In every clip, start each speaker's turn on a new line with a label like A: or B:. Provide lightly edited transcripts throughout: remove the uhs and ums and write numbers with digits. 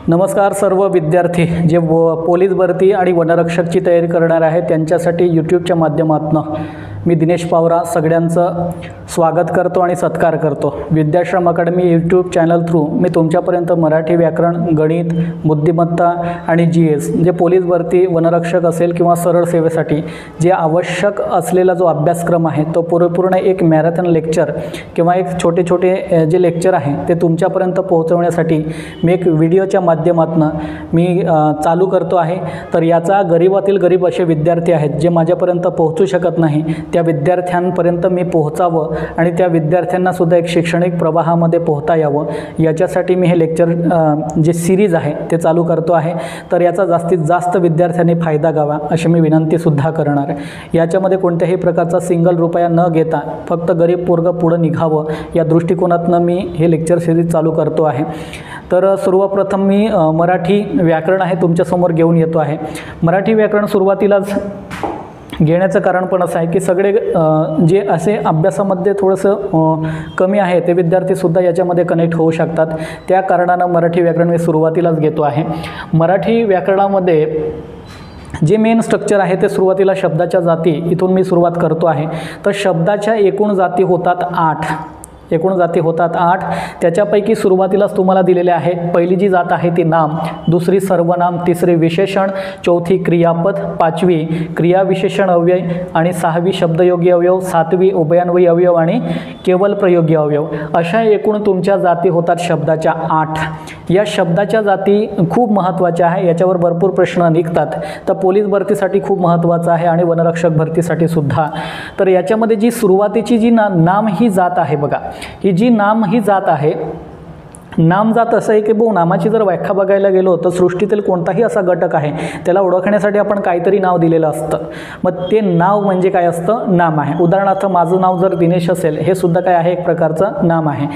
A: नमस्कार सर्व विद्यार्थी जे पोलीस भरती आणि वनरक्षकची तयारी करणार आहे त्यांच्यासाठी यूट्यूबच्या माध्यमातून मी दिनेश पावरा सगळ्यांचं स्वागत करतो आणि सत्कार करतो। Vidyashram academy YouTube channel through मी तुमच्यापर्यंत मराठी व्याकरण, गणित, बुद्धिमत्ता आणि जीएस जे पोलीस भरती, वनरक्षक असेल किंवा सरळ सेवेसाठी जे आवश्यक असलेला जो अभ्यासक्रम आहे तो पूर्ण एक मॅरेथॉन लेक्चर किंवा एक छोटे छोटे जे लेक्चर आहे ते तुमच्यापर्यंत पोहोचवण्यासाठी मी एक व्हिडिओच्या माध्यमातून मी चालू करतो आहे। तर याचा गरीबातील गरीब असे विद्यार्थी आहेत जे माझ्यापर्यंत पोहोचू शकत नाही, त्या विद्यार्थ्यांपर्यंत मी पोहोचावं आणि त्या विद्यार्थ्यांना सुद्धा एक शैक्षणिक प्रवाहामध्ये पोहता यावं याच्यासाठी मी हे लेक्चर जे सिरीज आहे ते चालू करतो आहे। तर याचा जास्तीत जास्त विद्यार्थ्यांनी फायदा घ्यावा अशी मी विनंती सुद्धा करणार आहे। याच्यामध्ये कोणत्याही प्रकारचा सिंगल रुपया न घेता फक्त गरीब पोरग पुढे निघावं या दृष्टिकोनातून मी हे लेक्चर सिरीज चालू करतो आहे। तर सर्वप्रथम मी मराठी व्याकरण आहे तुमच्यासमोर घेऊन येतो आहे। मराठी व्याकरण सुरुवातीलाच घेण्याचं कारण पण असं आहे की सगळे जे असे अभ्यासामध्ये थोडंसं कमी आहे ते विद्यार्थीसुद्धा याच्यामध्ये कनेक्ट होऊ शकतात, त्या कारणानं मराठी व्याकरण मी सुरुवातीलाच घेतो आहे। मराठी व्याकरणामध्ये जे मेन स्ट्रक्चर आहे ते सुरुवातीला शब्दाच्या जाती इथून मी सुरुवात करतो आहे। तर शब्दाच्या एकूण जाती होतात 8, त्याच्यापैकी सुरुवातीलाच तुम्हाला दिलेले आहे पहिली जी जात आहे ती नाम, दुसरी सर्वनाम, तिसरी विशेषण, चौथी क्रियापद, पाचवी क्रियाविशेषण अव्यय आणि सहावी शब्दयोगी अवयव, सातवी उभयान्वयी अवयव आणि केवल प्रयोगी अवयव अशा एकूण तुमच्या जाती होतात शब्दाच्या 8। या शब्दाच्या जाती खूप महत्त्वाच्या आहे, याच्यावर भरपूर प्रश्न निघतात, तर पोलीस भरतीसाठी खूप महत्त्वाचं आहे आणि वनरक्षक भरतीसाठी सुद्धा। तर याच्यामध्ये जी सुरुवातीची जी नाम ही जात आहे बघा, ही जी नाम ही जात आहे, नाम जात असं आहे की नामाची जर व्याख्या बघायला गेलो तर सृष्टीतील कोणताही असा घटक आहे त्याला ओळखण्यासाठी आपण काहीतरी नाव दिलेलं असतं, मग ते नाव म्हणजे काय असतं, नाम आहे। उदाहरणार्थ माझं नाव जर दिनेश असेल हे सुद्धा काय आहे, एक प्रकारचं नाम आहे।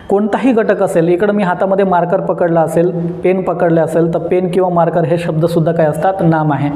A: कोणताही घटक असेल, इकडं मी हातामध्ये मार्कर पकडला असेल, पेन पकडले असेल तर पेन किंवा मार्कर हे शब्दसुद्धा काय असतात, नाम आहे।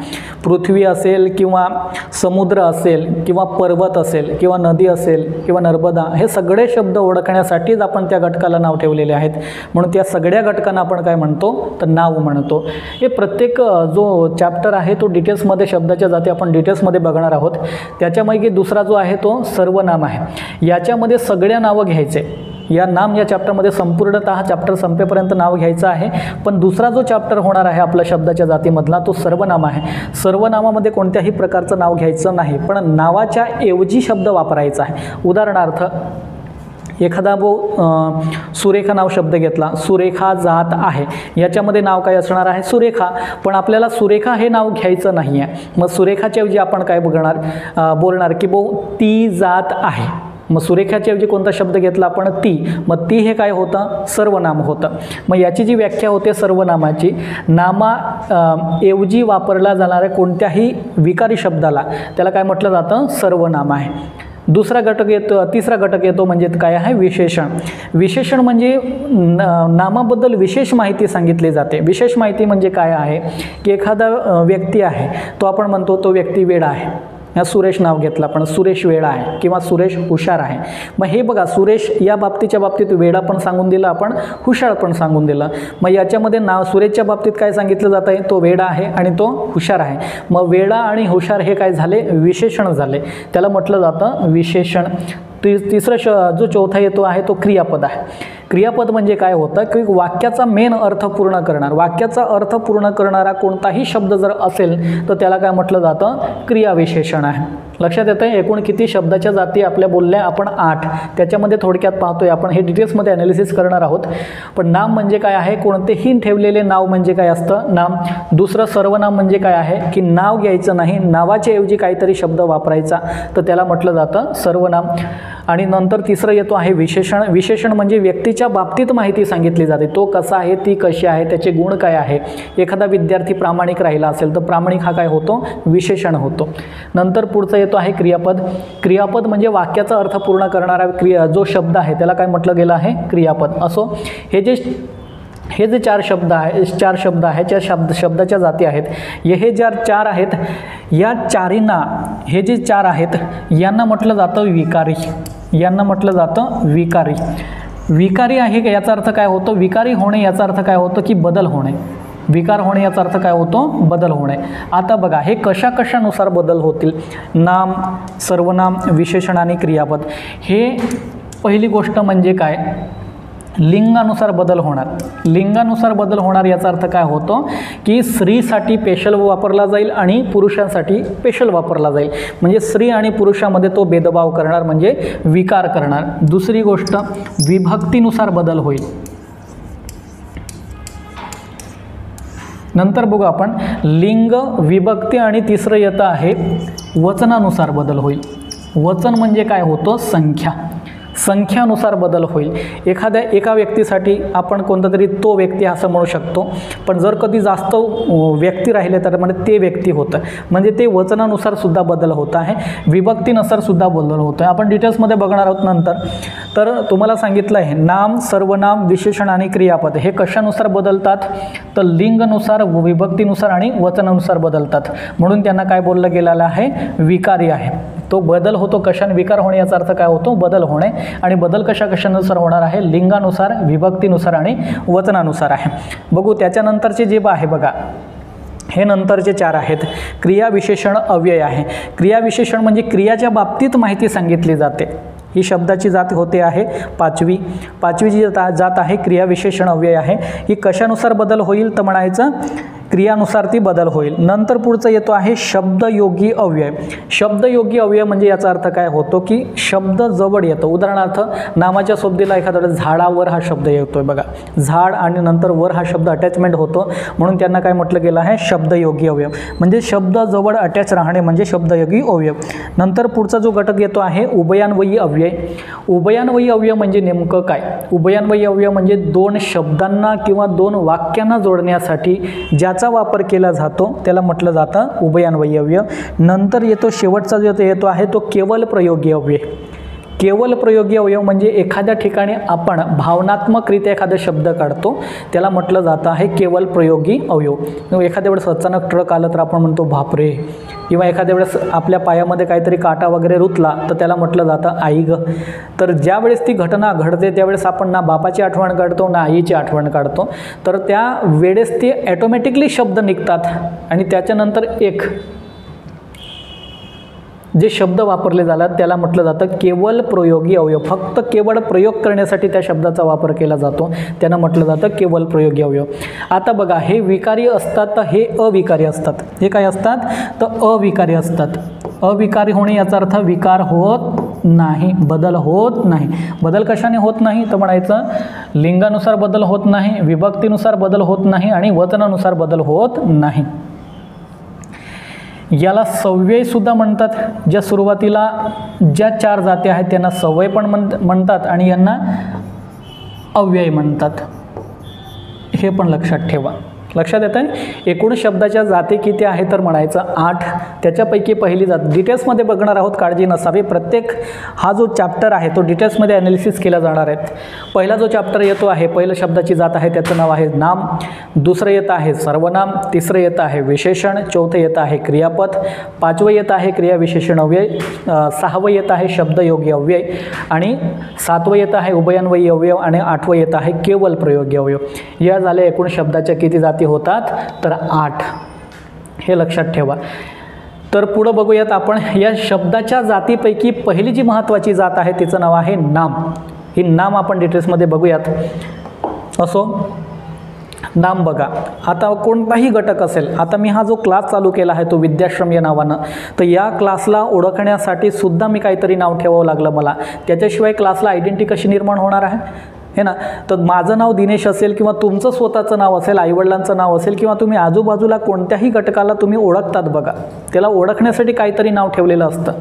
A: पृथ्वी असेल किंवा समुद्र असेल किंवा पर्वत असेल किंवा नदी असेल किंवा नर्मदा हे सगळे शब्द ओळखण्यासाठीच आपण त्या घटकाला नाव ठेवलेले आहेत, म्हणून त्या सगळ्या घटकांना आपण काय म्हणतो तर नाव म्हणतो। हे प्रत्येक जो चॅप्टर आहे तो डिटेल्समध्ये शब्दाच्या जाती आपण डिटेल्समध्ये बघणार आहोत। त्याच्यापैकी दुसरा जो आहे तो सर्वनाम आहे। याच्यामध्ये सगळ्या नावं घ्यायचे, या चॅप्टरमध्ये संपूर्णतः चॅप्टर संपेपर्यंत नाव घ्यायचं आहे, पण दुसरा जो चॅप्टर होणार आहे आपल्या शब्दाच्या जातीमधला तो सर्वनाम आहे। सर्वनामामध्ये कोणत्याही प्रकारचं नाव घ्यायचं नाही, पण नावाच्या ऐवजी शब्द वापरायचा आहे। उदाहरणार्थ एखादा सुरेखा नाव शब्द घेतला, सुरेखा जात आहे, याच्यामध्ये नाव काय असणार आहे, सुरेखा, पण आपल्याला सुरेखा हे नाव घ्यायचं नाही आहे, मग सुरेखाच्या ऐवजी आपण काय बोलणार की ती जात आहे। मग सुरेखाच्या ऐवजी कोणता शब्द घेतला आपण, ती, मग ती हे काय होतं, सर्वनाम होतं। मग याची जी व्याख्या होते सर्वनामाची, नामा ऐवजी वापरला जाणाऱ्या कोणत्याही विकारी शब्दाला त्याला काय म्हटलं जातं, सर्वनाम आहे। तिसरा घटक येतो म्हणजे काय आहे, विशेषण। विशेषण म्हणजे नामाबद्दल विशेष माहिती सांगितली जाते। विशेष माहिती म्हणजे काय आहे की एखादा व्यक्ती आहे तो आपण म्हणतो तो व्यक्ती वेडा आहे, सुरेश नाव घेतलं आपण, सुरेश वेडा आहे किंवा सुरेश हुशार आहे। मग हे बघा, सुरेश या बाबतीत वेडा पण सांगून दिला आपण, हुशार पण सांगून दिलं। मग याच्यामध्ये नाव सुरेशच्या बाबतीत काय सांगितलं जात आहे, तो वेडा आहे आणि तो हुशार आहे। मग वेडा आणि हुशार हे काय झाले, विशेषण झाले, त्याला म्हटलं जातं विशेषण। तिसरा जो चौथा येतो आहे तो क्रियापद आहे। क्रियापद म्हणजे काय होतं की वाक्याचा मेन अर्थ पूर्ण करणार, वाक्याचा अर्थ पूर्ण करणारा कोणताही शब्द जर असेल तर त्याला काय म्हटलं जातं, क्रियाविशेषण आहे। लक्षात येतं एकूण किती शब्दाच्या जाती आपल्या बोलल्या आपण 8, त्याच्यामध्ये थोडक्यात पाहतोय आपण, हे डिटेल्समध्ये ॲनालिसिस करणार आहोत। पण नाम म्हणजे काय आहे, कोणतेही ठेवलेले नाव म्हणजे काय असतं, नाम। दुसरं सर्वनाम म्हणजे काय आहे की नाव घ्यायचं नाही, नावाच्या ऐवजी काहीतरी शब्द वापरायचा, तर त्याला म्हटलं जातं सर्वनाम। आणि नंतर तिसरं येतो आहे विशेषण। विशेषण म्हणजे व्यक्तीच्या बाबतीत माहिती सांगितली जाते, तो कसा आहे, ती कशी आहे, त्याचे गुण काय आहे। एखादा विद्यार्थी प्रामाणिक राहिला असेल तर प्रामाणिक हा काय होतो, विशेषण होतो। नंतर पुढचं येतो आहे क्रियापद। क्रियापद म्हणजे वाक्याचा अर्थ पूर्ण करणारा जो शब्द आहे त्याला काय म्हटलं गेलं आहे, क्रियापद। असो, हे जे चार शब्द आहे त्या शब्दाच्या जाती आहेत, हे ज्या 4 आहेत या चारींना, हे जे 4 आहेत यांना म्हटलं जातं विकारी, विकारी आहे का याचा अर्थ काय होतो? विकारी होणे याचा अर्थ काय होतो की बदल होणे. विकार होणे याचा अर्थ काय होतो? बदल होणे. आता बघा हे कशा कशानुसार बदल होतील? नाम, सर्वनाम, विशेषण आणि क्रियापद. हे पहिली गोष्ट म्हणजे काय? लिंगानुसार बदल होणार. लिंगानुसार बदल होणार याचा अर्थ काय होतो की स्त्रीसाठी पेशल वापरला जाईल आणि पुरुषांसाठी पेशल वापरला जाईल. म्हणजे स्त्री आणि पुरुषामध्ये तो भेदभाव करणार म्हणजे विकार करणार. दुसरी गोष्ट विभक्तीनुसार बदल होईल. नंतर बघू आपण लिंग, विभक्ती आणि तिसरं येतं आहे वचनानुसार बदल होईल. वचन म्हणजे काय होतं? संख्या. संख्यानुसार बदल होईल. एका व्यक्तीसाठी आपण कोणता तरी तो व्यक्ती असं म्हणू शकतो, पण जर कधी जास्त व्यक्ती राहिले तर म्हणजे ते व्यक्ती होतं. म्हणजे ते वचनानुसार सुद्धा बदल होत आहे, विभक्तीनुसार सुद्धा बदल होतो आहे. आपण डिटेल्समध्ये बघणार आहोत नंतर. तर तुम्हाला सांगितलं आहे नाम, सर्वनाम, विशेषण आणि क्रियापद हे कशानुसार बदलतात? तर लिंगनुसार, विभक्तीनुसार आणि वचनानुसार बदलतात. म्हणून त्यांना काय बोललं गेलेलं आहे? विकारी आहे. तो बदल होतो कशाने? विकार होणे याचा अर्थ काय होतो? बदल होणे. आणि बदल कशानुसार होणार आहे? लिंगानुसार, विभक्तीनुसार आणि वचनानुसार आहे. बघू त्याच्यानंतरचे जे आहे बघा, हे नंतरचे 4 आहेत. क्रिया, विशेषण, अव्यय आहे. क्रिया विशेषण म्हणजे क्रियाच्या बाबतीत माहिती सांगितली जाते. ही शब्दाची जात होते आहे पाचवी. पाचवी जी जात आहे क्रिया, विशेषण, अव्यय आहे. ही कशानुसार बदल होईल? तर म्हणायचं क्रियानुसार ती बदल होईल. नंतर पुढचं येतो आहे शब्दयोगी अव्यय. शब्दयोगी अव्यय म्हणजे याचा अर्थ काय होतो की शब्द जवळ येतो. उदाहरणार्थ नामाच्या सोबतीला एखाद्या वेळेस झाडावर हा शब्द येतोय बघा, झाड आणि नंतर वर हा शब्द अटॅचमेंट होतो, म्हणून त्यांना काय म्हटलं गेलं आहे? शब्दयोगी अव्यय. म्हणजे शब्द जवळ अटॅच राहणे म्हणजे शब्दयोगी अव्यय. नंतर पुढचा जो घटक येतो आहे उभयान्वयी अव्यय. उभयान्वयी अव्यय म्हणजे नेमकं काय? उभयान्वयी अव्यय म्हणजे 2 शब्दांना किंवा 2 वाक्यांना जोडण्यासाठी ज्याचा वापर केला जातो त्याला म्हटलं जातं उभयान्वयी अव्यय. नंतर येतो शेवटचा जो येतो आहे तो केवल प्रयोगी अव्यय. केवल प्रयोगी अवयव म्हणजे एखाद्या ठिकाणी आपण भावनात्मकरित्या एखादा शब्द काढतो त्याला म्हटलं जातं आहे केवल प्रयोगी अवयव. एखाद्या वेळेस अचानक ट्रक आलं तर आपण म्हणतो बापरे, किंवा एखाद्या वेळेस आपल्या पायामध्ये काहीतरी काटा वगैरे रुतला तर त्याला म्हटलं जातं आई ग. तर ज्या वेळेस ती घटना घडते त्यावेळेस आपण ना बापाची आठवण काढतो ना आईची आठवण काढतो, तर त्या वेळेस ते ॲटोमॅटिकली शब्द निघतात आणि त्याच्यानंतर एक जे शब्द वापरले जातात त्याला म्हटलं जातं केवल प्रयोगी अवयव. फक्त केवळ प्रयोग करण्यासाठी त्या शब्दाचा वापर केला जातो, त्यांना म्हटलं जातं केवल प्रयोगी अवयव. आता बघा, हे विकारी असतात तर हे अविकारी असतात. हे काय असतात तर अविकारी असतात. अविकारी होणे याचा अर्थ विकार होत नाही, बदल होत नाही. बदल कशाने होत नाही तर म्हणायचं लिंगानुसार बदल होत नाही, विभक्तीनुसार बदल होत नाही आणि वचनानुसार बदल होत नाही. याला सव्यय सुद्धा म्हणतात. ज्या सुरुवातीला ज्या 4 जाती आहेत त्यांना सव्यय पण म्हणतात आणि यांना अव्यय म्हणतात. हे पण लक्षात ठेवा. लक्षात येत आहे. एकूण शब्दाच्या जाती किती आहे तर म्हणायचं 8. त्याच्यापैकी पहिली जात डिटेल्समध्ये बघणार आहोत, काळजी नसावी. प्रत्येक हा जो चॅप्टर आहे तो डिटेल्समध्ये ॲनालिसिस केला जाणार आहे. पहिला जो चॅप्टर येतो आहे, पहिलं शब्दाची जात आहे त्याचं नाव आहे नाम, दुसरं येतं आहे सर्वनाम, तिसरं येतं आहे विशेषण, चौथं येतं आहे क्रियापद, 5वं येतं आहे क्रिया विशेषण अव्यय, 6वं येतं आहे शब्दयोगी अव्यय आणि 7वं येतं आहे उभयान्वयी अवयव आणि 8वं येतं आहे केवल प्रयोगी अवयव. या झाल्या एकूण शब्दाच्या किती जाती होतात तर 8. हे लक्षात ठेवा. तर पुढं बघूयात आपण या शब्दाच्या जातीपैकी पहिली जी महत्त्वाची जात आहे तिचं नाव आहे नाम. ही नाम आपण डिटेल्समध्ये बघूयात. असो, नाम बघा. आता कोणताही घटक असेल, आता मी हा जो क्लास चालू केला आहे तो विद्याश्रम या नावानं, तर या क्लासला ओळखण्यासाठी सुद्धा मी काहीतरी नाव ठेवावं लागलं मला. त्याच्याशिवाय क्लासला आयडेंटिटी कशी निर्माण होणार आहे हे ना. तर माझं नाव दिनेश असेल किंवा तुमचं स्वतःचं नाव असेल, आईवडिलांचं नाव असेल किंवा तुम्ही आजूबाजूला कोणत्याही घटकाला तुम्ही ओळखतात बघा, त्याला ओळखण्यासाठी काहीतरी नाव ठेवलेलं असतं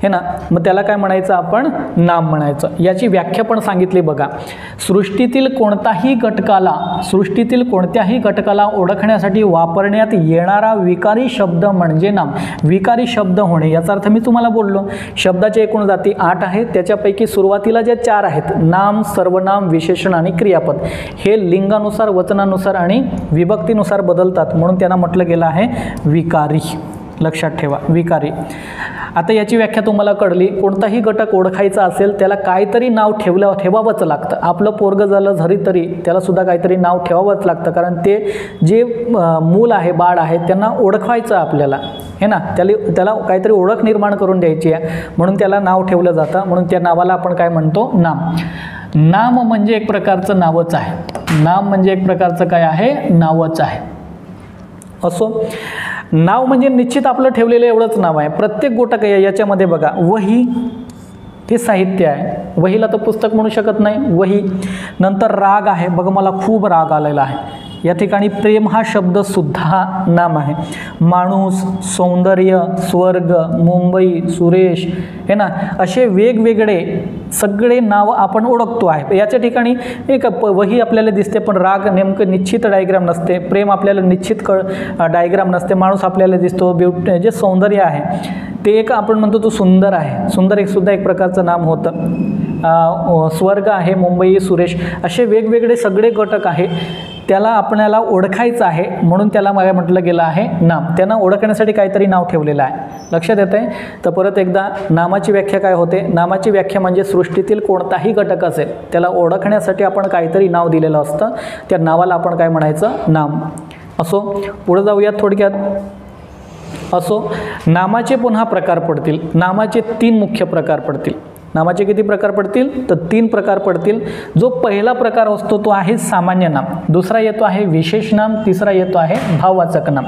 A: हे ना. मग त्याला काय म्हणायचं आपण नाम म्हणायचं. याची व्याख्या पण सांगितली बघा. सृष्टीतील कोणत्याही घटकाला ओळखण्यासाठी वापरण्यात येणारा विकारी शब्द म्हणजे नाम. विकारी शब्द होणे याचा अर्थ मी तुम्हाला बोललो. शब्दाच्या एकूण जाती 8 आहेत. त्याच्यापैकी सुरुवातीला ज्या 4 आहेत नाम, सर्वनाम, विशेषण आणि क्रियापद, हे लिंगानुसार, वचनानुसार आणि विभक्तीनुसार बदलतात, म्हणून त्यांना म्हटलं गेलं आहे विकारी. लक्षात ठेवा, विकारी. आता याची व्याख्या तुम्हाला कळली. कोणताही घटक ओळखायचा असेल त्याला काहीतरी नाव ठेवावंच लागतं. आपलं पोरगं झालं झरी तरी त्यालासुद्धा काहीतरी नाव ठेवावंच लागतं, कारण ते जे मूल आहे, बाळ आहे, त्यांना ओळखायचं आपल्याला, हे ना, त्याला काहीतरी ओळख निर्माण करून द्यायची आहे, म्हणून त्याला नाव ठेवलं जातं. म्हणून त्या नावाला आपण काय म्हणतो? नाम. नाम म्हणजे एक प्रकारचं नावच आहे. नाम म्हणजे एक प्रकारचं काय आहे? नावच आहे. असो, नाव म्हणजे निश्चित आपलं ठेवलेलं एवढंच नाव आहे. प्रत्येक गोटक याच्यामध्ये बघा, वही हे साहित्य आहे. वहीला तर पुस्तक म्हणू शकत नाही, वही. नंतर राग आहे, बघा मला खूप राग आलेला आहे. या ठिकाणी प्रेम हा शब्दसुद्धा नाम आहे. माणूस, सौंदर्य, स्वर्ग, मुंबई, सुरेश, हे ना, असे वेगवेगळे सगळे नाव आपण ओळखतो आहे. याच्या ठिकाणी एक वही आपल्याला दिसते, पण राग नेमकं निश्चित डायग्राम नसते. प्रेम आपल्याला निश्चित डायग्राम नसते. माणूस आपल्याला दिसतो. जे सौंदर्य आहे ते एक आपण म्हणतो तो सुंदर आहे. सुंदर एक सुद्धा एक प्रकारचं नाम होतं. स्वर्ग आहे, मुंबई, सुरेश, असे वेगवेगळे सगळे घटक आहे. त्याला आपल्याला ओळखायचं आहे, म्हणून त्याला मला म्हटलं गेलं आहे नाम. त्यांना ओळखण्यासाठी काहीतरी नाव ठेवलेलं आहे. लक्षात येतं आहे? तर परत एकदा नामाची व्याख्या काय होते? नामाची व्याख्या म्हणजे सृष्टीतील कोणताही घटक असेल त्याला ओळखण्यासाठी आपण काहीतरी नाव दिलेलं असतं. त्या नावाला आपण काय म्हणायचं? नाम. असो, पुढे जाऊयात थोडक्यात. असो, नामाचे पुन्हा प्रकार पडतील. नामाचे 3 मुख्य प्रकार पडतील. नामाचे किती प्रकार पडतील? तर 3 प्रकार पडतील. जो पहिला प्रकार असतो तो आहे सामान्य नाम, दुसरा येतो आहे विशेष नाम, तिसरा येतो आहे भाववाचक नाम.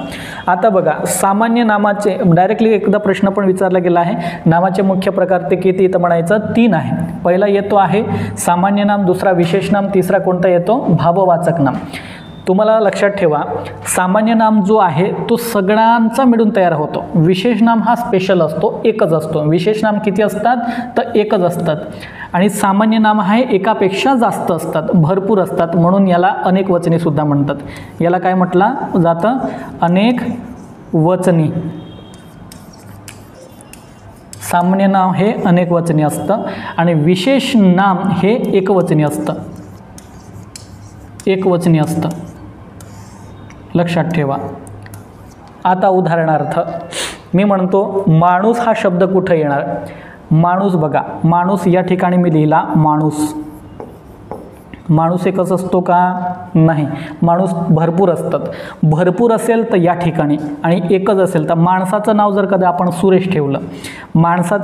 A: आता बघा, सामान्य नामाचे डायरेक्टली एकदा प्रश्न पण विचारला गेला आहे. नामाचे मुख्य प्रकार ते किती? तर म्हणायचं 3 आहे. पहिला येतो आहे सामान्य नाम, दुसरा विशेष नाम, तिसरा कोणता येतो? भाववाचक नाम. तुम्हाला लक्षात ठेवा, सामान्य नाम जो आहे तो सगळ्यांचा मिळून तयार होतो. विशेष नाम हा स्पेशल असतो, एकच असतो. विशेष नाम किती असतात? तर एकच असतात. आणि सामान्य नाम आहे एकापेक्षा जास्त असतात, भरपूर असतात, म्हणून याला अनेक वचनी सुद्धा म्हणतात. याला काय म्हटलं जातं? अनेक वचनी. सामान्य नाम हे अनेक वचनी असतं आणि विशेष नाम हे एकवचनी असतं. एकवचनी असतं, लक्षात ठेवा. आता उदाहरणार्थ मी म्हणतो माणूस हा शब्द कुठं येणार? माणूस, बघा माणूस या ठिकाणी मी लिहिला माणूस. माणूस एकच असतो का? नाही, माणूस भरपूर असतात. भरपूर असेल तर या ठिकाणी, आणि एकच असेल तर माणसाचं नाव जर कधी आपण सुरेश ठेवलं,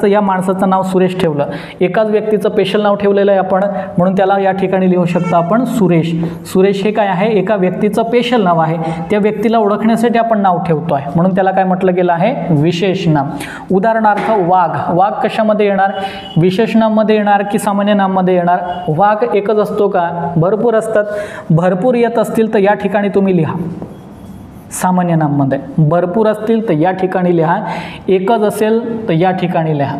A: या माणसाचं नाव सुरेश ठेवलं, एकाच व्यक्तीचं स्पेशल नाव ठेवलेलं आहे आपण, म्हणून त्याला या ठिकाणी लिहू शकतो आपण सुरेश. सुरेश हे काय आहे? एका व्यक्तीचं स्पेशल नाव आहे. त्या व्यक्तीला ओळखण्यासाठी आपण नाव ठेवतो आहे, म्हणून त्याला काय म्हटलं गेलं आहे? विशेष नाम. उदाहरणार्थ वाघ. वाघ कशामध्ये येणार? विशेष नाममध्ये येणार की सामान्य नाममध्ये येणार? वाघ एकच असतो का? भरपूर असतात. भरपूर येत असतील तर या ठिकाणी तुम्ही लिहा सामान्य नाममध्ये. भरपूर असतील तर या ठिकाणी लिहा. एकच असेल तर या ठिकाणी लिहा,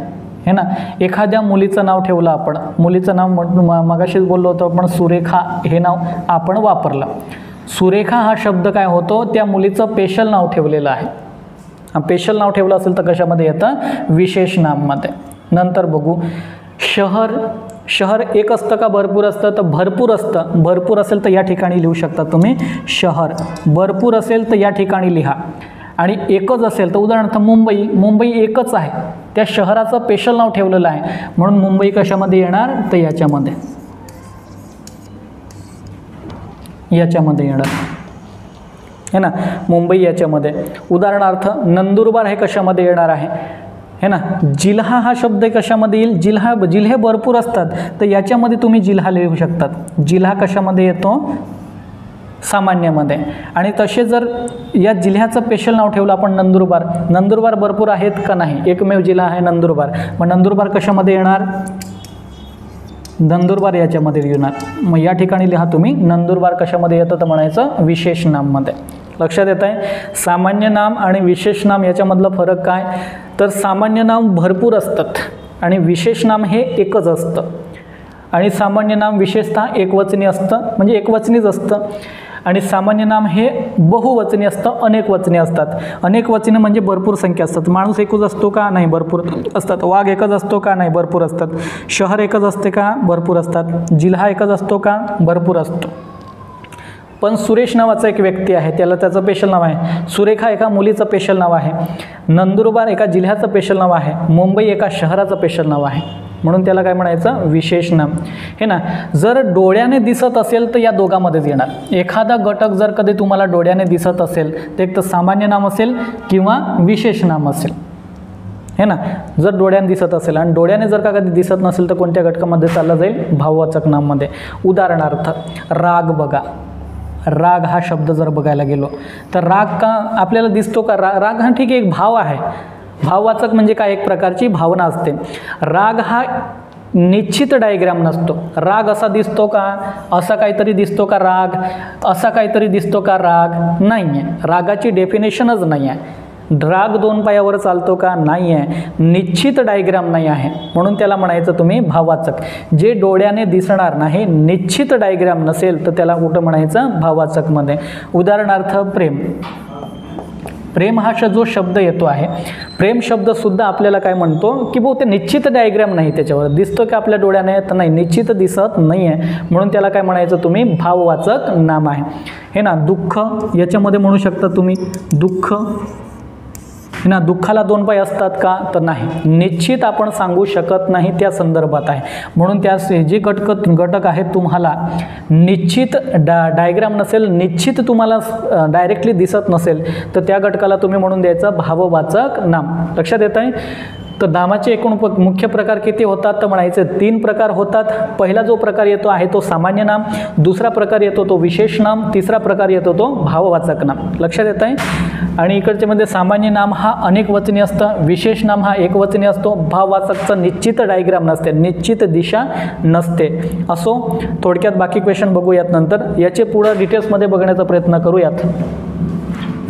A: है ना. एखाद्या मुलीचं नाव ठेवलं आपण, मुलीचं नाव मगाशीच बोललो होतो आपण, सुरेखा हे नाव आपण वापरलं. सुरेखा हा शब्द काय होतो? त्या मुलीचं स्पेशल नाव ठेवलेलं आहे. स्पेशल नाव ठेवलं असेल तर कशामध्ये येतं? विशेष नाममध्ये. नंतर बघू, शहर. शहर एक असतं का भरपूर असतं? तर भरपूर असतं. भरपूर असेल तर या ठिकाणी लिहू शकता तुम्ही शहर. भरपूर असेल तर या ठिकाणी लिहा. आणि एकच असेल तर उदाहरणार्थ मुंबई. मुंबई एकच आहे, त्या शहराचं स्पेशल नाव ठेवलेलं आहे, म्हणून मुंबई कशामध्ये येणार? तर याच्यामध्ये येणार, है ना, मुंबई याच्यामध्ये. उदाहरणार्थ नंदुरबार हे कशामध्ये येणार आहे? है ना. जिल्हा हा शब्द कशामध्ये येईल? जिल्हे भरपूर असतात तर याच्यामध्ये तुम्ही जिल्हा लिहू शकतात. जिल्हा कशामध्ये येतो? सामान्यमध्ये. आणि तसे जर या जिल्ह्याचं स्पेशल नाव ठेवलं आपण नंदुरबार. नंदुरबार भरपूर आहेत का? नाही, एकमेव जिल्हा आहे नंदुरबार. मग नंदुरबार कशामध्ये येणार? नंदुरबार याच्यामध्ये येणार. मग या ठिकाणी लिहा तुम्ही नंदुरबार कशामध्ये येतं? तर म्हणायचं विशेष नाममध्ये. लक्षात येत आहे? सामान्य नाम आणि विशेष नाम याच्यामधलं फरक काय? तर सामान्य नाम भरपूर असतात आणि विशेष नाम हे एकच असतं. आणि सामान्य नाम विशेषतः एकवचनी असतं, म्हणजे एकवचनीच असतं. आणि सामान्य नाम हे बहुवचनी असतं, अनेक वचनी असतात. अनेक वचनी म्हणजे भरपूर संख्या असतात. माणूस एकच असतो का? नाही, भरपूर असतात. वाघ एकच असतो का? नाही, भरपूर असतात. शहर एकच असते का? भरपूर असतात. जिल्हा एकच असतो का? भरपूर असतो. पण सुरेश नावाचा एक व्यक्ती आहे, त्याला त्याचं स्पेशल नाव आहे. सुरेखा एका मुलीचं स्पेशल नाव आहे. नंदुरबार एका जिल्ह्याचं स्पेशल नाव आहे. मुंबई एका शहराचं स्पेशल नाव आहे. म्हणून त्याला काय म्हणायचं, विशेष नाम. हे ना, जर डोळ्याने दिसत असेल तर या दोघांमध्येच येणार. एखादा घटक जर कधी तुम्हाला डोळ्याने दिसत असेल तर एक तर सामान्य नाम असेल किंवा विशेष नाम असेल. हे ना, जर डोळ्याने दिसत असेल आणि डोळ्याने जर का कधी दिसत नसेल तर कोणत्या घटकामध्ये चालला जाईल, भाववाचक नाममध्ये. उदाहरणार्थ राग बघा. राग हा शब्द जर बघायला गेलो तर राग का आपल्याला दिसतो का? राग हा ठीक आहे, एक भाव आहे. भाववाचक म्हणजे काय, एक प्रकारची भावना असते. राग हा निश्चित डायग्राम नसतो. राग असा दिसतो का, असा काहीतरी दिसतो का राग, असा काहीतरी दिसतो का राग, नाही आहे. रागाची डेफिनेशनच नाही आहे. राग दोन पायावर चालतो का, नाही आहे. निश्चित डायग्राम नाही आहे, म्हणून त्याला म्हणायचं तुम्ही भाववाचक. जे डोळ्याने दिसणार नाही, निश्चित डायग्राम नसेल तर त्याला कुठं म्हणायचं, भाववाचकमध्ये. उदाहरणार्थ प्रेम. प्रेम हा जो शब्द येतो आहे, प्रेम शब्दसुद्धा आपल्याला काय म्हणतो की भाऊ ते निश्चित डायग्राम नाही, त्याच्यावर दिसतो की आपल्या डोळ्याने, तर नाही, निश्चित दिसत नाही आहे, म्हणून त्याला काय म्हणायचं तुम्ही, भाववाचक नाम आहे. हे ना, दुःख याच्यामध्ये म्हणू शकता तुम्ही दुःख. हे ना, दुःखाला दोन पाय असतात का, तर नाही, निश्चित आपण सांगू शकत नाही, त्या संदर्भात आहे. म्हणून त्या जे घटक आहेत तुम्हाला निश्चित डायग्राम नसेल, निश्चित तुम्हाला डायरेक्टली दिसत नसेल तर त्या घटकाला तुम्ही म्हणून द्यायचं भाववाचक नाम. लक्षात येत आहे. तर नामाचे एकूण मुख्य प्रकार किती होतात, तर म्हणायचे 3 प्रकार होतात. पहिला जो प्रकार येतो आहे तो सामान्य नाम, दुसरा प्रकार येतो तो विशेष नाम, तिसरा प्रकार येतो तो भाववाचक नाम. लक्षात येत आहे. आणि इकडच्यामध्ये सामान्य नाम हा अनेक वचनी असतं, विशेष नाम हा एक वचनी असतो, भाववाचकचा निश्चित डायग्राम नसते, निश्चित दिशा नसते. असो, थोडक्यात बाकी क्वेश्चन बघूयात नंतर. याचे पुढं डिटेल्समध्ये बघण्याचा प्रयत्न करूयात.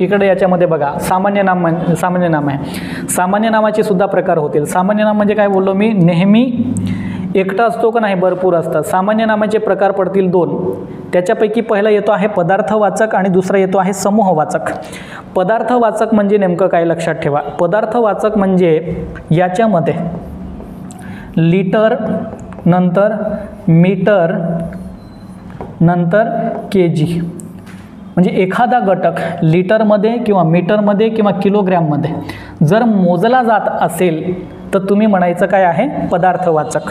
A: इकडे याच्यामध्ये बघा, सामान्य नाम आहे. सामान्य नामाचे सुद्धा प्रकार होतील. सामान्य नाम म्हणजे काय बोललो मी, नेहमी एकटा असतो का नाही, भरपूर असतात. सामान्य नामाचे प्रकार पडतील 2. त्याच्यापैकी पहिला येतो आहे पदार्थवाचक आणि दुसरा येतो आहे समूहवाचक. पदार्थवाचक म्हणजे नेमकं काय, लक्षात ठेवा. पदार्थवाचक म्हणजे याच्यामध्ये लिटर, नंतर मीटर, नंतर केजी. म्हणजे एखादा घटक लिटरमध्ये किंवा मीटरमध्ये किंवा किलोग्रॅममध्ये जर मोजला जात असेल तर तुम्ही म्हणायचं काय आहे, पदार्थवाचक.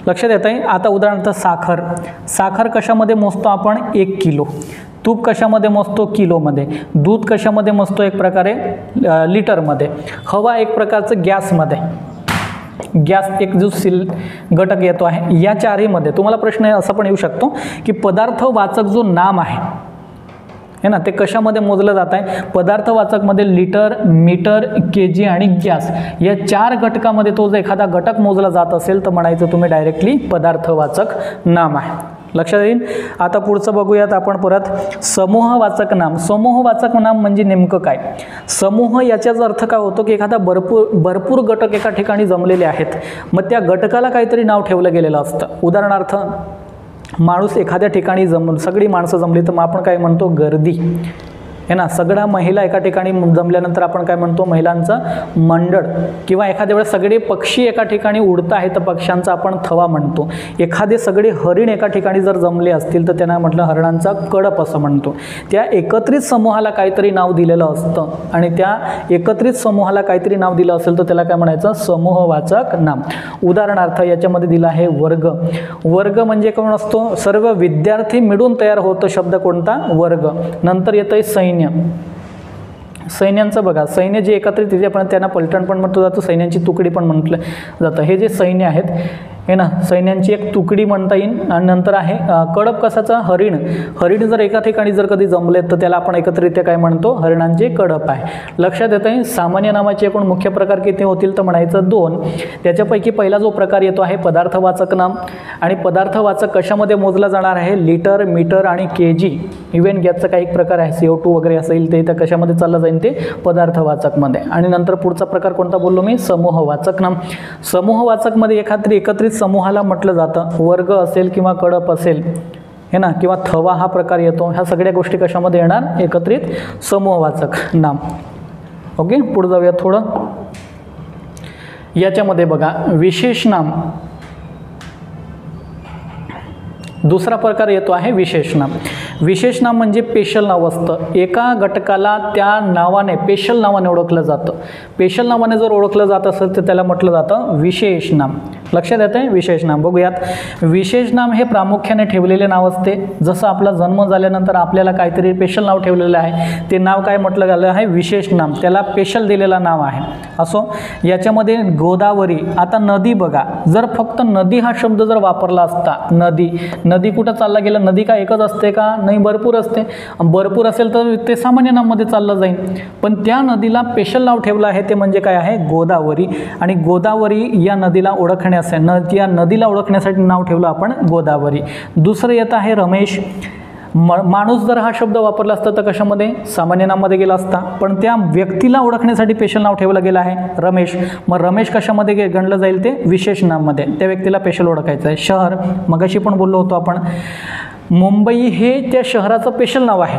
A: लक्षात येत आहे. आता उदाहरणार्थ साखर. साखर कशामध्ये मोजतो आपण, 1 किलो. तूप कशामध्ये मोजतो, किलोमध्ये. दूध कशामध्ये मोजतो, एक प्रकारे लिटरमध्ये. हवा एक प्रकारचं गॅसमध्ये. गॅस एक जो घटक येतो आहे. या चारहीमध्ये तुम्हाला प्रश्न असा पण येऊ शकतो की पदार्थवाचक जो नाम आहे, है ना, ते कशामध्ये मोजलं जात आहे, पदार्थवाचकमध्ये लिटर, मीटर, केजी आणि गॅस या 4 घटकामध्ये तो जर एखादा घटक मोजला जात असेल तर म्हणायचं तुम्ही डायरेक्टली पदार्थवाचक नाम आहे. लक्षात येईल. आता पुढचं बघूयात आपण परत. समूहवाचक नाम. समूहवाचक नाम म्हणजे नेमकं काय, समूह याचाच अर्थ काय होतो की एखादा भरपूर घटक एका ठिकाणी जमलेले आहेत, मग त्या घटकाला काहीतरी नाव ठेवलं गेलेलं असतं. उदाहरणार्थ माणूस एखाद्या ठिकाणी सगळी माणसं जमली तर मग आपण काय म्हणतो, गर्दी. है ना, सगळ्या महिला एका ठिकाणी जमल्यानंतर आपण काय म्हणतो, महिलांचं मंडळ. किंवा एखाद्या वेळेस सगळे पक्षी एका ठिकाणी उडत आहेत तर पक्ष्यांचा आपण थवा म्हणतो. एखादे सगळे हरिण एका ठिकाणी जर जमले असतील तर त्यांना म्हटलं हरणांचा कळप असं म्हणतो. त्या एकत्रित समूहाला काहीतरी नाव दिलेलं असतं आणि त्या एकत्रित समूहाला काहीतरी नाव दिलं असेल तर त्याला काय म्हणायचं, समूहवाचक नाम. उदाहरणार्थ याच्यामध्ये दिला आहे वर्ग. वर्ग म्हणजे कोण असतो, सर्व विद्यार्थी मिळून तयार होतो शब्द कोणता, वर्ग. नंतर येतोय सैन्य. सैन्यांचं बघा, सैन्य जे एकत्रित तिथे पण त्यांना पलटण पण म्हटलं जातं, सैन्यांची तुकडी पण म्हटलं जातं. हे जे सैन्य आहेत, हे ना, सैन्यांची एक तुकडी म्हणता येईल. आणि नंतर आहे कडप कसाचा, हरिण. हरिण जर एका ठिकाणी जर कधी जमलेत तर त्याला आपण एकत्रित्या काय म्हणतो, हरिणांचे कडप आहे. लक्षात येत आहे. सामान्य नामाचे एकूण मुख्य प्रकार किती होतील तर म्हणायचं 2. त्याच्यापैकी पहिला जो प्रकार येतो आहे पदार्थवाचक नाम. आणि पदार्थवाचक कशामध्ये मोजला जाणार आहे, लिटर, मीटर आणि केजी. इव्हन गॅसचा काही एक प्रकार आहे, CO2 वगैरे असेल ते तर कशामध्ये चाललं जाईल, ते पदार्थवाचकमध्ये. आणि नंतर पुढचा प्रकार कोणता बोललो मी, समूहवाचक नाम. समूहवाचकमध्ये एखादी एकत्रित समूहाला म्हटलं जातं. वर्ग असेल किंवा कडप असेल, हे ना, किंवा थवा हा प्रकार येतो. ह्या सगळ्या गोष्टी कशामध्ये येणार, एकत्रित समूहवाचक नाम. ओके, पुढे जाऊया थोडं. याच्यामध्ये बघा, विशेष नाम. दुसरा प्रकार येतो आहे विशेष नाम. विशेष नाम म्हणजे स्पेशल नाव असतं. एका घटकाला त्या नावाने स्पेशल नावाने ओळखलं जातं. स्पेशल नावाने जर ओळखलं जात असेल तर त्याला म्हटलं जातं विशेष नाम. लक्षात येते विशेष नाम. बघूयात. विशेष नाम हे प्रामुख्याने ठेवलेले नाव असते. जसं आपला जन्म झाल्यानंतर आपल्याला काहीतरी स्पेशल नाव ठेवलेलं आहे, ते नाव काय म्हटलं गेलं आहे विशेष नाम. त्याला स्पेशल दिलेला नाव आहे. असो, याच्यामध्ये गोदावरी. आता नदी बघा, जर फक्त नदी हा शब्द जर वापरला असता, नदी नदी कुठं चालला गेला, नदी का एकच असते का? नाही, भरपूर असते. भरपूर असेल तर ते सामान्य नाममध्ये चाललं जाईल. पण त्या नदीला स्पेशल नाव ठेवलं आहे, ते म्हणजे काय आहे? गोदावरी. आणि गोदावरी या नदीला या नदीला ओळखण्यासाठी नाव ठेवलं आपण गोदावरी. दुसरं येत आहे रमेश. माणूस जर हा शब्द वापरला असता तर कशामध्ये? सामान्य नाममध्ये गेला असता. पण त्या व्यक्तीला ओळखण्यासाठी स्पेशल नाव ठेवलं गेलं आहे रमेश. मग रमेश कशामध्ये गणलं जाईल? ते विशेष नाममध्ये. त्या व्यक्तीला स्पेशल ओळखायचं आहे. शहर, मगाशी पण बोललो होतो आपण, मुंबई हे त्या शहराचं स्पेशल नाव आहे.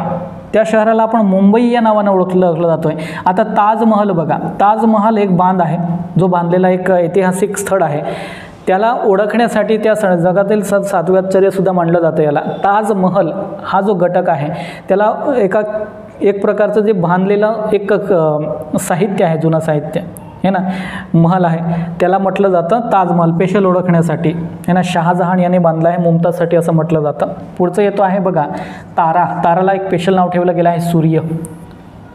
A: त्या शहराला आपण मुंबई या नावानं ओळखलं जातो आहे. आता ताजमहल बघा, ताजमहल एक बांध आहे, जो बांधलेला एक ऐतिहासिक स्थळ आहे. त्याला ओळखण्यासाठी त्या जगातील सातवे आश्चर्यसुद्धा मानलं जातं याला. ताजमहल हा जो घटक आहे त्याला एक प्रकारचं जे बांधलेलं एक साहित्य आहे, जुनं साहित्य हे ना, महल आहे, त्याला म्हटलं जातं ताजमहल. स्पेशल ओळखण्यासाठी हे ना, शहाजहान याने बांधला आहे मुमताजसाठी असं म्हटलं जातं. पुढचं येतो आहे बघा तारा. ताराला एक स्पेशल नाव ठेवलं गेलं आहे सूर्य.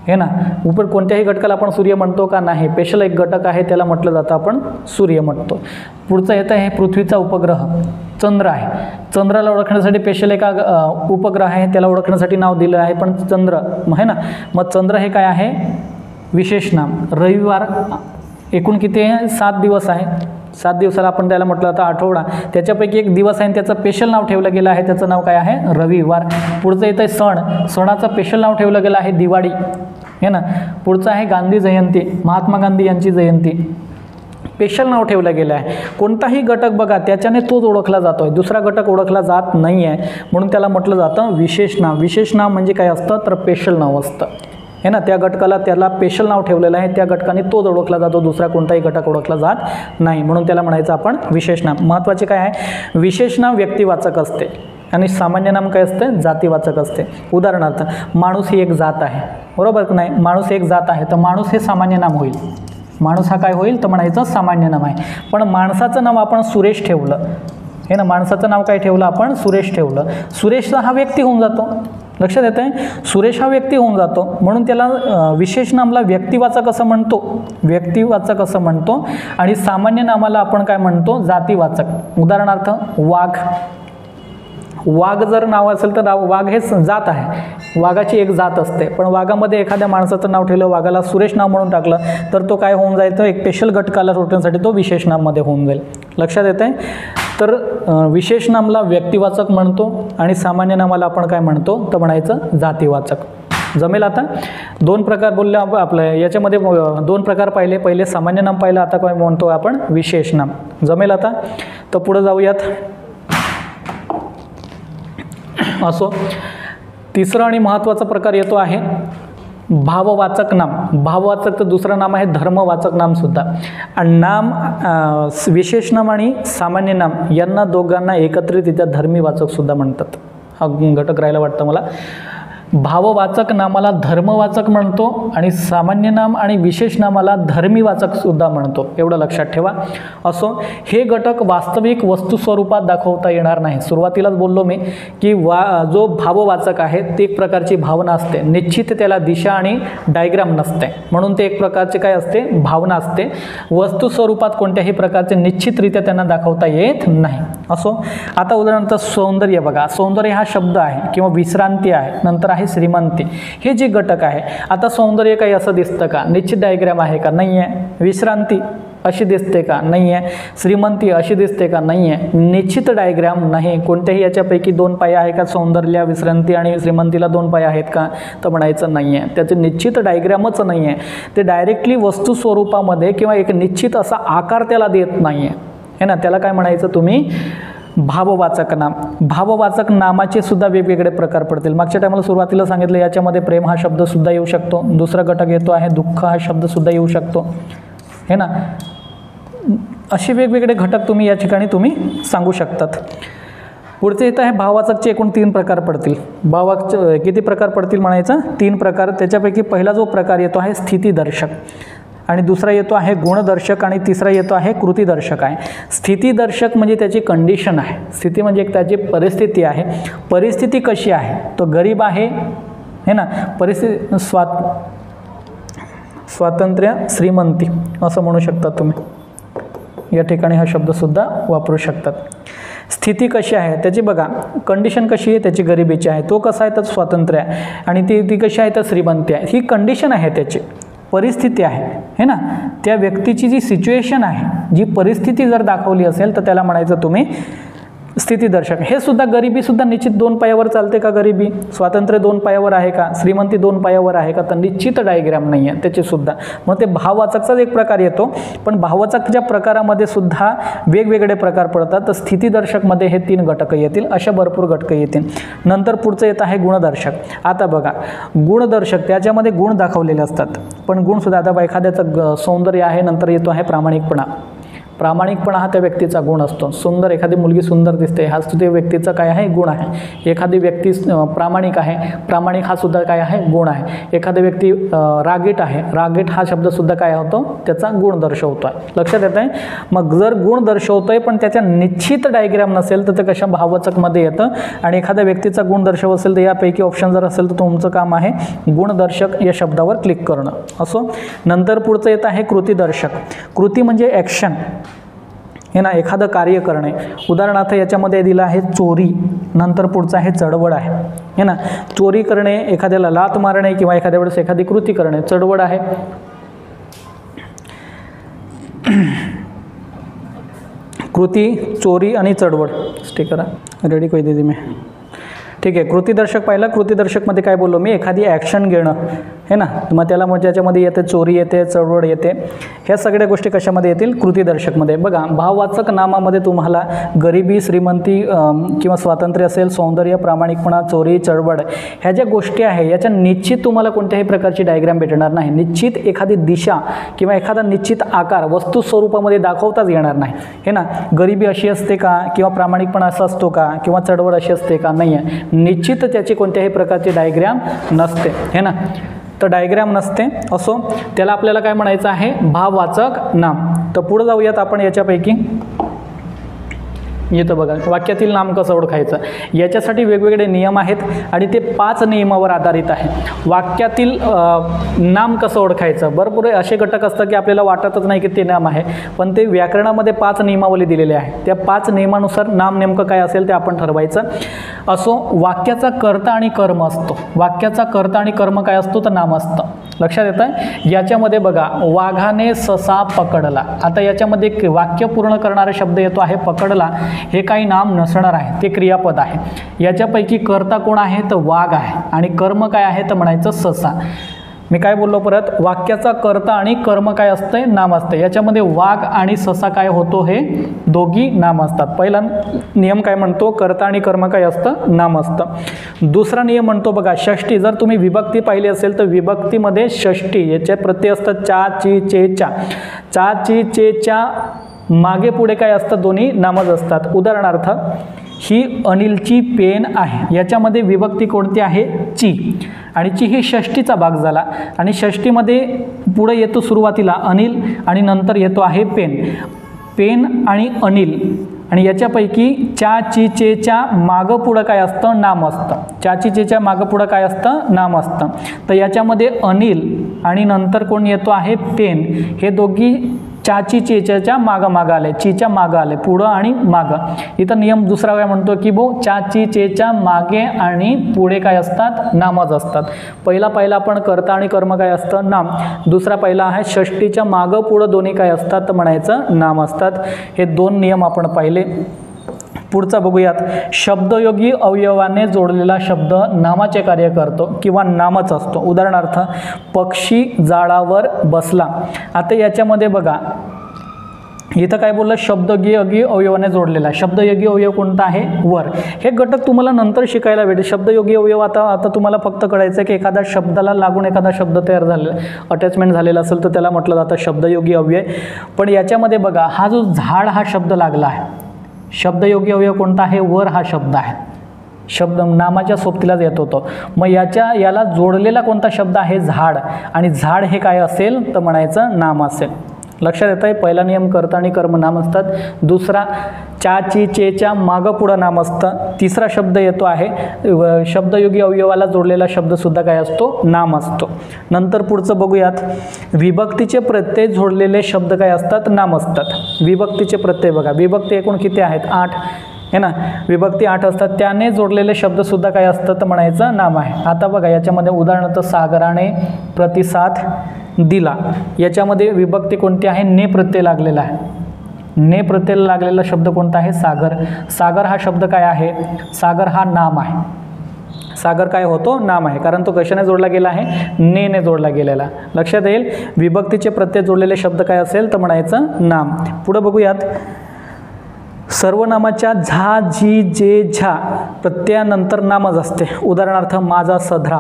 A: हे ना, ऊपर कोणत्याही घटकाला आपण सूर्य म्हणतो का? नाही. स्पेशल एक घटक आहे त्याला म्हटलं जातं आपण सूर्य म्हणतो. पुढचं येतं आहे पृथ्वीचा उपग्रह. चंद्र आहे. चंद्राला ओळखण्यासाठी स्पेशल एक उपग्रह आहे, त्याला ओळखण्यासाठी नाव दिलं आहे पण चंद्र आहे ना. मग चंद्र हे काय आहे? विशेष नाम. रविवार एकूण किती आहे? 7 दिवस आहे. 7 दिवसाला आपण त्याला म्हटलं होतं आठवडा. त्याच्यापैकी एक दिवस आहे, त्याचं स्पेशल नाव ठेवलं गेलं आहे, त्याचं नाव काय आहे? रविवार. पुढचं येतं आहे सण. सणाचं स्पेशल नाव ठेवलं गेलं आहे दिवाळी. हे ना. पुढचं आहे गांधी जयंती, महात्मा गांधी यांची जयंती. स्पेशल नाव ठेवलं गेलं आहे. कोणताही घटक बघा त्याच्याने तोच ओळखला जातो आहे, दुसरा घटक ओळखला जात नाही आहे, म्हणून त्याला म्हटलं जातं विशेष नाव. विशेष नाव म्हणजे काय असतं? तर स्पेशल नाव असतं. हे ना, त्या घटकाला त्याला स्पेशल नाव ठेवलेलं आहे, त्या घटकाने तोच ओळखला जातो, दुसरा कोणताही घटक ओळखला जात नाही, म्हणून त्याला म्हणायचं आपण विशेष नाम. महत्त्वाचे काय आहे? विशेष नाम व्यक्तिवाचक असते आणि सामान्य नाम काय असते? जातीवाचक असते. उदाहरणार्थ माणूस ही एक जात आहे, बरोबर की नाही? माणूस एक जात आहे, तर माणूस हे सामान्य नाम होईल. माणूस हा काय होईल? तर म्हणायचं सामान्य नाम आहे. पण माणसाचं नाव आपण सुरेश ठेवलं, हे ना, माणसाचं नाव काय ठेवलं आपण? सुरेश ठेवलं. सुरेश हा व्यक्ती होऊन जातो. लक्षात येत आहे? सुरेश हा व्यक्ती होऊन जातो, म्हणून त्याला विशेष नामला व्यक्तिवाचक असं म्हणतो, व्यक्तिवाचक असं म्हणतो. आणि सामान्य नामाला आपण काय म्हणतो? जातीवाचक. उदाहरणार्थ वाघ. वाघ जर नाव असेल तर वाघ हे जात आहे, वाघाची एक जात असते. पण वाघामध्ये एखाद्या माणसाचं नाव ठेवलं, वाघाला सुरेश नाव म्हणून टाकलं, तर तो काय होऊन जाईल? तर एक स्पेशल घटकाला रोखण्यासाठी तो विशेष नाममध्ये होऊन जाईल. लक्षात येत आहे? तर विशेष नामला व्यक्तिवाचक म्हणतो आणि सामान्य नामाला आपण काय म्हणतो? तर म्हणायचं जातीवाचक. जमेल? आता 2 प्रकार बोलले आपल्या याच्यामध्ये, 2 प्रकार पाहिले. पहिले सामान्य नाम पाहिलं, आता काय म्हणतो आपण? विशेष नाम. जमेल? आता तर पुढे जाऊयात. असो, तिसरा आणि महत्त्वाचा प्रकार येतो आहे भाववाचक नाम. भाववाचक तर दुसरं नाम आहे धर्मवाचक नामसुद्धा. आणि नाम विशेष नाम आणि सामान्य नाम यांना दोघांना एकत्रितरित्या धर्मीवाचकसुद्धा म्हणतात. हा घटक राहायला वाटतं मला. भाववाचक नामाला धर्मवाचक म्हणतो आणि सामान्य नाम आणि विशेष नामाला धर्मीवाचकसुद्धा म्हणतो, एवढं लक्षात ठेवा. असो, हे घटक वास्तविक वस्तुस्वरूपात दाखवता येणार नाही. सुरुवातीलाच बोललो मी की जो भाववाचक आहे ते एक प्रकारची भावना असते, निश्चित त्याला दिशा आणि डायग्राम नसते, म्हणून ते एक प्रकारचे काय असते? भावना असते. वस्तुस्वरूपात कोणत्याही प्रकारचे निश्चितरित्या त्यांना दाखवता येत नाही. असो, आता उदाहरणार्थ सौंदर्य बघा. सौंदर्य हा शब्द आहे किंवा विश्रांती आहे, नंतर आहे श्रीमंती. हे जे घटक आहे, आता सौंदर्य काही असं दिसतं का? निश्चित डायग्राम आहे का? नाही आहे. विश्रांती अशी दिसते का? नाही आहे. श्रीमंती अशी दिसते का? नाही आहे. निश्चित डायग्राम नाही. कोणत्याही याच्यापैकी 2 पाय आहे का? सौंदर्य, विश्रांती आणि श्रीमंतीला 2 पाय आहेत का? तर म्हणायचं नाही आहे. त्याचे निश्चित डायग्रामच नाही आहे. ते डायरेक्टली वस्तू स्वरूपामध्ये किंवा एक निश्चित असा आकार त्याला देत नाही आहे, हे ना. त्याला काय म्हणायचं तुम्ही? भाववाचक नाम. भाववाचक नामाचे सुद्धा वेगवेगळे प्रकार पडतील. मागच्या टायमाला सुरुवातीला सांगितलं याच्यामध्ये प्रेम हा शब्द सुद्धा येऊ शकतो. दुसरा घटक येतो आहे दुःख हा शब्द सुद्धा येऊ शकतो, हे ना. असे वेगवेगळे घटक तुम्ही या ठिकाणी तुम्ही सांगू शकतात. पुढचे येतं आहे भाववाचकचे एकूण 3 प्रकार पडतील. भाववाचक किती प्रकार पडतील म्हणायचं? 3 प्रकार. त्याच्यापैकी पहिला जो प्रकार येतो आहे स्थितीदर्शक, आणि दुसरा येतो आहे गुणदर्शक, आणि तिसरा येतो आहे कृतीदर्शक आहे. स्थितीदर्शक म्हणजे त्याची कंडिशन आहे. स्थिती म्हणजे एक त्याची परिस्थिती आहे. परिस्थिती कशी आहे? तो गरीब आहे, है ना. परिस्थिती स्वातंत्र्य, श्रीमंती असं म्हणू शकता तुम्ही. या ठिकाणी हा शब्दसुद्धा वापरू शकतात. स्थिती कशी आहे त्याची बघा, कंडिशन कशी आहे त्याची गरिबीची आहे. तो कसा आहे तर स्वातंत्र्य आहे, आणि ती कशी आहे तर श्रीमंती आहे. ही कंडिशन आहे त्याची, परिस्थिती आहे, है ना. त्या व्यक्तीची जी सिच्युएशन आहे, जी परिस्थिती जर दाखवली असेल तर त्याला म्हणायचं तुम्ही स्थितीदर्शक. हे सुद्धा गरिबीसुद्धा निश्चित 2 पायावर चालते का? गरिबी. स्वातंत्र्य 2 पायावर आहे का? श्रीमंती 2 पायावर आहे का? तर निश्चित डायग्राम नाही आहे त्याची सुद्धा. मग ते भाववाचकचाच एक प्रकार येतो, पण भाववाचकच्या प्रकारामध्ये सुद्धा वेगवेगळे प्रकार पडतात. तर स्थितीदर्शकमध्ये हे 3 घटक येतील, अशा भरपूर घटक येतील. नंतर पुढचं येत आहे गुणदर्शक. आता बघा, गुणदर्शक त्याच्यामध्ये गुण दाखवलेले असतात, पण गुणसुद्धा आता एखाद्याचं सौंदर्य आहे, नंतर येतो आहे प्रामाणिकपणा. प्रामाणिकपणा हा त्या व्यक्तीचा गुण असतो. सुंदर, एखादी मुलगी सुंदर दिसते, हा त्या व्यक्तीचा काय आहे? गुण आहे. एखादी व्यक्ती प्रामाणिक आहे, प्रामाणिक हा सुद्धा काय आहे? गुण आहे. एखादी व्यक्ती रागीट आहे, रागीट हा शब्दसुद्धा काय होतो? त्याचा गुण दर्शवतो आहे. लक्षात येत आहे? मग जर गुण दर्शवतोय पण त्याच्या निश्चित डायग्राम नसेल तर ते कशा भाववाचकमध्ये येतं, आणि एखाद्या व्यक्तीचा गुण दर्शव असेल तर यापैकी ऑप्शन जर असेल तर तुमचं काम आहे गुणदर्शक या शब्दावर क्लिक करणं. असो. नंतर पुढचं येत आहे कृतीदर्शक. कृती म्हणजे ॲक्शन, हे ना, एखादं कार्य करणे. उदाहरणार्थ याच्यामध्ये दिलं आहे चोरी, नंतर पुढचं आहे चळवळ आहे, हे ना. चोरी करणे, एखाद्याला लाथ मारणे, किंवा एखाद्या वेळेस एखादी कृती करणे. चळवळ आहे, कृती, चोरी आणि चळवळ. स्टिकर रेडी कोई दीदी मी. ठीक आहे. कृतीदर्शक पाहिलं. कृतीदर्शकमध्ये काय बोललो मी? एखादी ॲक्शन घेणं, हे ना. मग त्याला मग ज्याच्यामध्ये येते चोरी येते, चळवळ येते. ह्या सगळ्या गोष्टी कशामध्ये येतील? कृतीदर्शकमध्ये. बघा, भाववाचक नामामध्ये तुम्हाला गरिबी, श्रीमंती किंवा स्वातंत्र्य असेल, सौंदर्य, प्रामाणिकपणा, चोरी, चळवळ, ह्या ज्या गोष्टी आहे याच्या निश्चित तुम्हाला कोणत्याही प्रकारची डायग्राम भेटणार नाही. निश्चित एखादी दिशा किंवा एखादा निश्चित आकार वस्तू स्वरूपामध्ये दाखवताच येणार नाही, हे ना. गरिबी अशी असते का? किंवा प्रामाणिकपणा असा असतो का? किंवा चळवळ अशी असते का? नाही आहे. निश्चित त्याची कोणत्याही प्रकारची डायग्राम नसते, हे ना. तर डायग्राम नसते. असो, त्याला आपल्याला काय म्हणायचं आहे? भाववाचक नाम. तर पुढे जाऊयात आपण. याच्यापैकी येतं बघा, वाक्यातील नाम कसं ओळखायचं. याच्यासाठी वेगवेगळे नियम आहेत, आणि ते 5 नियमावर आधारित आहे. वाक्यातील नाम कसं ओळखायचं. भरपूर असे घटक असतात की आपल्याला वाटतच नाही की ते नाम आहे, पण ते व्याकरणामध्ये 5 नियमावली दिलेले आहे. त्या 5 नियमानुसार नाम नेमकं काय असेल ते आपण ठरवायचं. असो, वाक्याचा कर्ता आणि कर्म असतो. वाक्याचा कर्ता आणि कर्म काय असतो तर नाम असतं. लक्षात येतं आहे? याच्यामध्ये बघा, वाघाने ससा पकडला. आता याच्यामध्ये वाक्य पूर्ण करणारा शब्द येतो आहे पकडला. हे काही नाम नसणार आहे, ते क्रियापद आहे. याच्यापैकी कर्ता कोण आहे तर वाघ आहे, आणि कर्म काय आहे तर म्हणायचं ससा. मी काय बोललो परत? वाक्याचा कर्ता आणि कर्म काय असतंय? नाम असतं. याच्यामध्ये वाघ आणि ससा काय होतो? हे दोघी नाम असतात. पहिला नियम काय म्हणतो? कर्ता आणि कर्म काय असतं? नाम असतं. दुसरा नियम म्हणतो बघा, षष्टी. जर तुम्ही विभक्ती पाहिली असेल तर विभक्तीमध्ये षष्टी याचे प्रत्यय असतात चा, ची, चे, चा. चा, ची, चे, चा मागे पुढे काय असतं? दोन्ही नामच असतात. उदाहरणार्थ, ही अनिलची पेन आहे. याच्यामध्ये विभक्ती कोणती आहे? ची, आणि ची ही षष्टीचा भाग झाला, आणि षष्टीमध्ये पुढे येतो सुरुवातीला अनिल, आणि नंतर येतो आहे पेन. पेन आणि अनिल, आणि याच्यापैकी चा, ची, चे, च्या मागं पुढं काय असतं? नाम असतं. चा, ची, चेच्या मागं पुढं काय असतं? नाम असतं. तर याच्यामध्ये अनिल आणि नंतर कोण येतो आहे? पेन. हे दोघी चाची चेच्या मागं आले, चीच्या मागं आले, पुढं आणि मागं. इथं नियम दुसरा काय म्हणतो की चाची चेच्या मागे आणि पुढे काय असतात? नामच असतात. पहिला आपण कर्ता आणि कर्म काय असतं? नाम. दुसरा पहिला आहे षष्टीच्या मागं पुढं दोन्ही काय असतात तर म्हणायचं नाम असतात. हे 2 नियम आपण पाहिले. पुढचा बघूयात. शब्दयोगी अवयवाने जोडलेला शब्द नामाचे कार्य करतो किंवा नामच असतो. उदाहरणार्थ, पक्षी झाडावर बसला. आता याच्यामध्ये बघा, इथं काय बोललं? शब्दयोगी अवयवाने जोडलेला. शब्दयोगी अवयव कोणता आहे? वर. हे घटक तुम्हाला नंतर शिकायला भेटेल. शब्दयोगी अवयव आता तुम्हाला फक्त कळायचं की एखाद्या शब्दाला लागून एखादा शब्द तयार झालेला, अटॅचमेंट झालेला असेल तर त्याला म्हटलं जातं शब्दयोगी अवयव. पण याच्यामध्ये बघा, हा जो झाड हा शब्द लागला आहे, शब्दयोगी अवयव कोणता आहे? वर हा शब्द आहे, शब्द नामाच्या सोबतीलाच येत होतो. मग याला जोडलेला कोणता शब्द आहे? झाड. आणि झाड हे काय असेल तर म्हणायचं नाम असेल. लक्षात येत आहे? पहिला नियम कर्ता आणि कर्म नाम असतात. दुसरा चा ची चेच्या मागं पुढं नाम असतं. तिसरा शब्द येतो आहे शब्दयोगी अवयवाला जोडलेला शब्दसुद्धा काय असतो? नाम असतो. नंतर पुढचं बघूयात. विभक्तीचे प्रत्यय जोडलेले शब्द काय असतात? नाम असतात. विभक्तीचे प्रत्यय बघा, विभक्ती एकूण किती आहेत? 8 है ना. विभक्ती 8 असतात. त्याने जोडलेले शब्दसुद्धा काय असतं तर म्हणायचं नाम आहे. आता बघा याच्यामध्ये उदाहरणार्थ सागराने प्रतिसाद दिला, याच्यामध्ये विभक्ती कोणती आहे? ने प्रत्यय लागलेला आहे. ने प्रत्यय लागलेला शब्द कोणता आहे? सागर. सागर हा शब्द काय आहे? सागर हा नाम आहे. सागर काय होतो? नाम आहे, कारण तो कशाने जोडला गेला आहे? ने जोडला गेलेला. लक्षात येईल? विभक्तीचे प्रत्यय जोडलेले शब्द काय असेल तर म्हणायचं नाम. पुढे बघूयात. सर्वनामाच्या झा झी जे झा प्रत्ययानंतर नामच असते. उदाहरणार्थ माझा सधरा,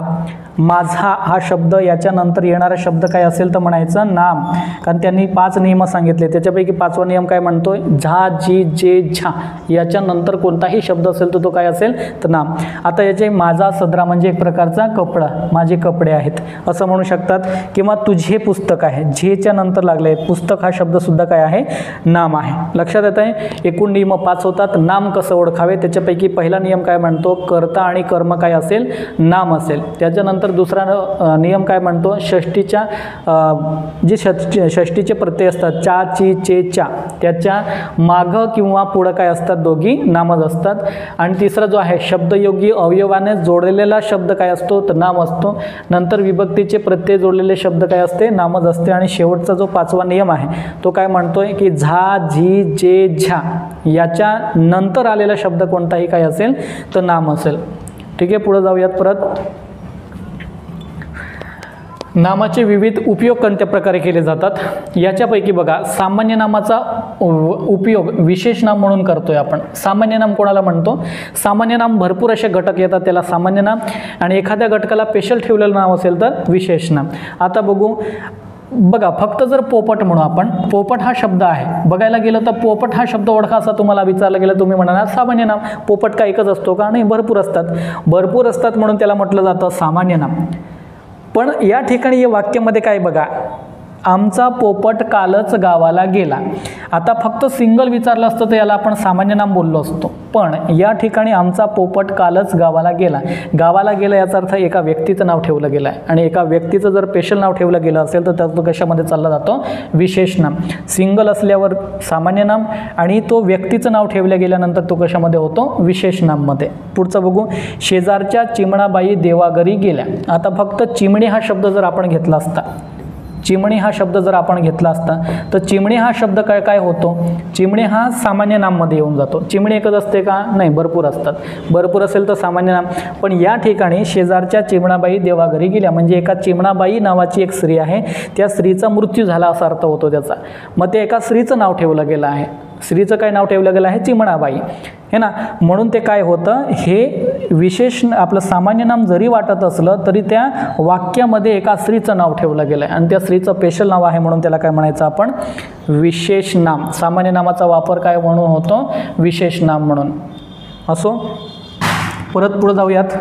A: माझा हा शब्द याच्यानंतर येणारा शब्द काय असेल तर म्हणायचं नाम, कारण त्यांनी 5 नियम सांगितले. त्याच्यापैकी 5वा नियम काय म्हणतोय? झा जी जे झा याच्यानंतर कोणताही शब्द असेल तर तो काय असेल तर नाम. आता याचे माझा सदरा म्हणजे एक प्रकारचा कपडा, माझे कपडे आहेत असं म्हणू शकतात. किंवा तुझे पुस्तक आहे, झेच्या नंतर लागले पुस्तक हा शब्दसुद्धा काय आहे? नाम आहे. लक्षात येत आहे? एकूण नियम 5 होतात. नाम कसं ओळखावे त्याच्यापैकी पहिला नियम काय म्हणतो? कर्ता आणि कर्म काय असेल? नाम असेल. त्याच्यानंतर दुसरा नियम काय म्हणतो? षष्टीच्या जे षष्टीचे प्रत्यय असतात चा ची चे चा त्याच्या मागं किंवा पुढं काय असतात? दोघी नामच असतात. आणि तिसरा जो आहे शब्दयोगी अवयवाने जोडलेला शब्द काय असतो तर नाम असतो. नंतर विभक्तीचे प्रत्यय जोडलेले शब्द काय असते? नामच असते. आणि शेवटचा जो 5वा नियम आहे तो काय म्हणतोय की झा झी जे झा याच्या नंतर आलेला शब्द कोणताही काय असेल तर नाम असेल. ठीक आहे, पुढे जाऊयात परत. नामाचे विविध उपयोग कोणत्या प्रकारे केले जातात? याच्यापैकी बघा, सामान्य नामाचा उपयोग विशेष नाम म्हणून करतोय आपण. सामान्य नाम कोणाला म्हणतो? सामान्य नाम भरपूर असे घटक येतात त्याला सामान्य नाम, आणि एखाद्या घटकाला स्पेशल ठेवलेलं नाव असेल तर विशेष नाम. आता बघू बघा, फक्त जर पोपट म्हणू आपण, पोपट हा शब्द आहे. बघायला गेलं तर पोपट हा शब्द ओळखा असा तुम्हाला विचारलं गेलं, तुम्ही म्हणाल सामान्य नाम. पोपट का एकच असतो का? नाही, भरपूर असतात. भरपूर असतात म्हणून त्याला म्हटलं जातं सामान्य नाम. पण या ठिकाणी या वाक्यामध्ये काय बघा, आमचा पोपट कालच गावाला गेला. आता फक्त सिंगल विचारलं असतं तर याला आपण सामान्य नाम बोललो असतो. पण या ठिकाणी आमचा पोपट कालच गावाला गेला. गावाला गेला याचा अर्थ एका व्यक्तीचं नाव ठेवलं गेलं आहे. आणि एका व्यक्तीचं जर स्पेशल नाव ठेवलं गेलं असेल तर तो कशामध्ये चालला जातो? विशेष नाम. सिंगल असल्यावर सामान्य नाम, आणि तो व्यक्तीचं नाव ठेवलं गेल्यानंतर तो कशामध्ये होतो? विशेष नाममध्ये. पुढचं बघू. शेजारच्या चिमणाबाई देवाघरी गेल्या. आता फक्त चिमणी हा शब्द जर आपण घेतला असता, चिमणी हा शब्द जर आपण घेतला असता तर चिमणी हा शब्द काय काय होतो? चिमणी हा सामान्य नाममध्ये येऊन जातो. चिमणी एकच असते का? नाही, भरपूर असतात. भरपूर असेल तर सामान्य नाम. पण या ठिकाणी शेजारच्या चिमणाबाई देवाघरी गेल्या म्हणजे एका चिमणाबाई नावाची एक स्त्री आहे, त्या स्त्रीचा मृत्यू झाला असा अर्थ होतो त्याचा. मग ते एका स्त्रीचं नाव ठेवलं गेलं आहे. स्त्रीचं काय नाव ठेवलं गेलं आहे? चिमणाबाई, हे ना. म्हणून ते काय होतं, हे विशेष आपलं सामान्य नाम जरी वाटत असलं तरी त्या वाक्यामध्ये एका स्त्रीचं नाव ठेवलं गेलं आहे आणि त्या स्त्रीचं स्पेशल नाव आहे म्हणून त्याला काय म्हणायचं आपण? विशेष नाम. सामान्य नामाचा वापर काय म्हणून होतो? विशेष नाम म्हणून. असो, परत पुढे जाऊयात.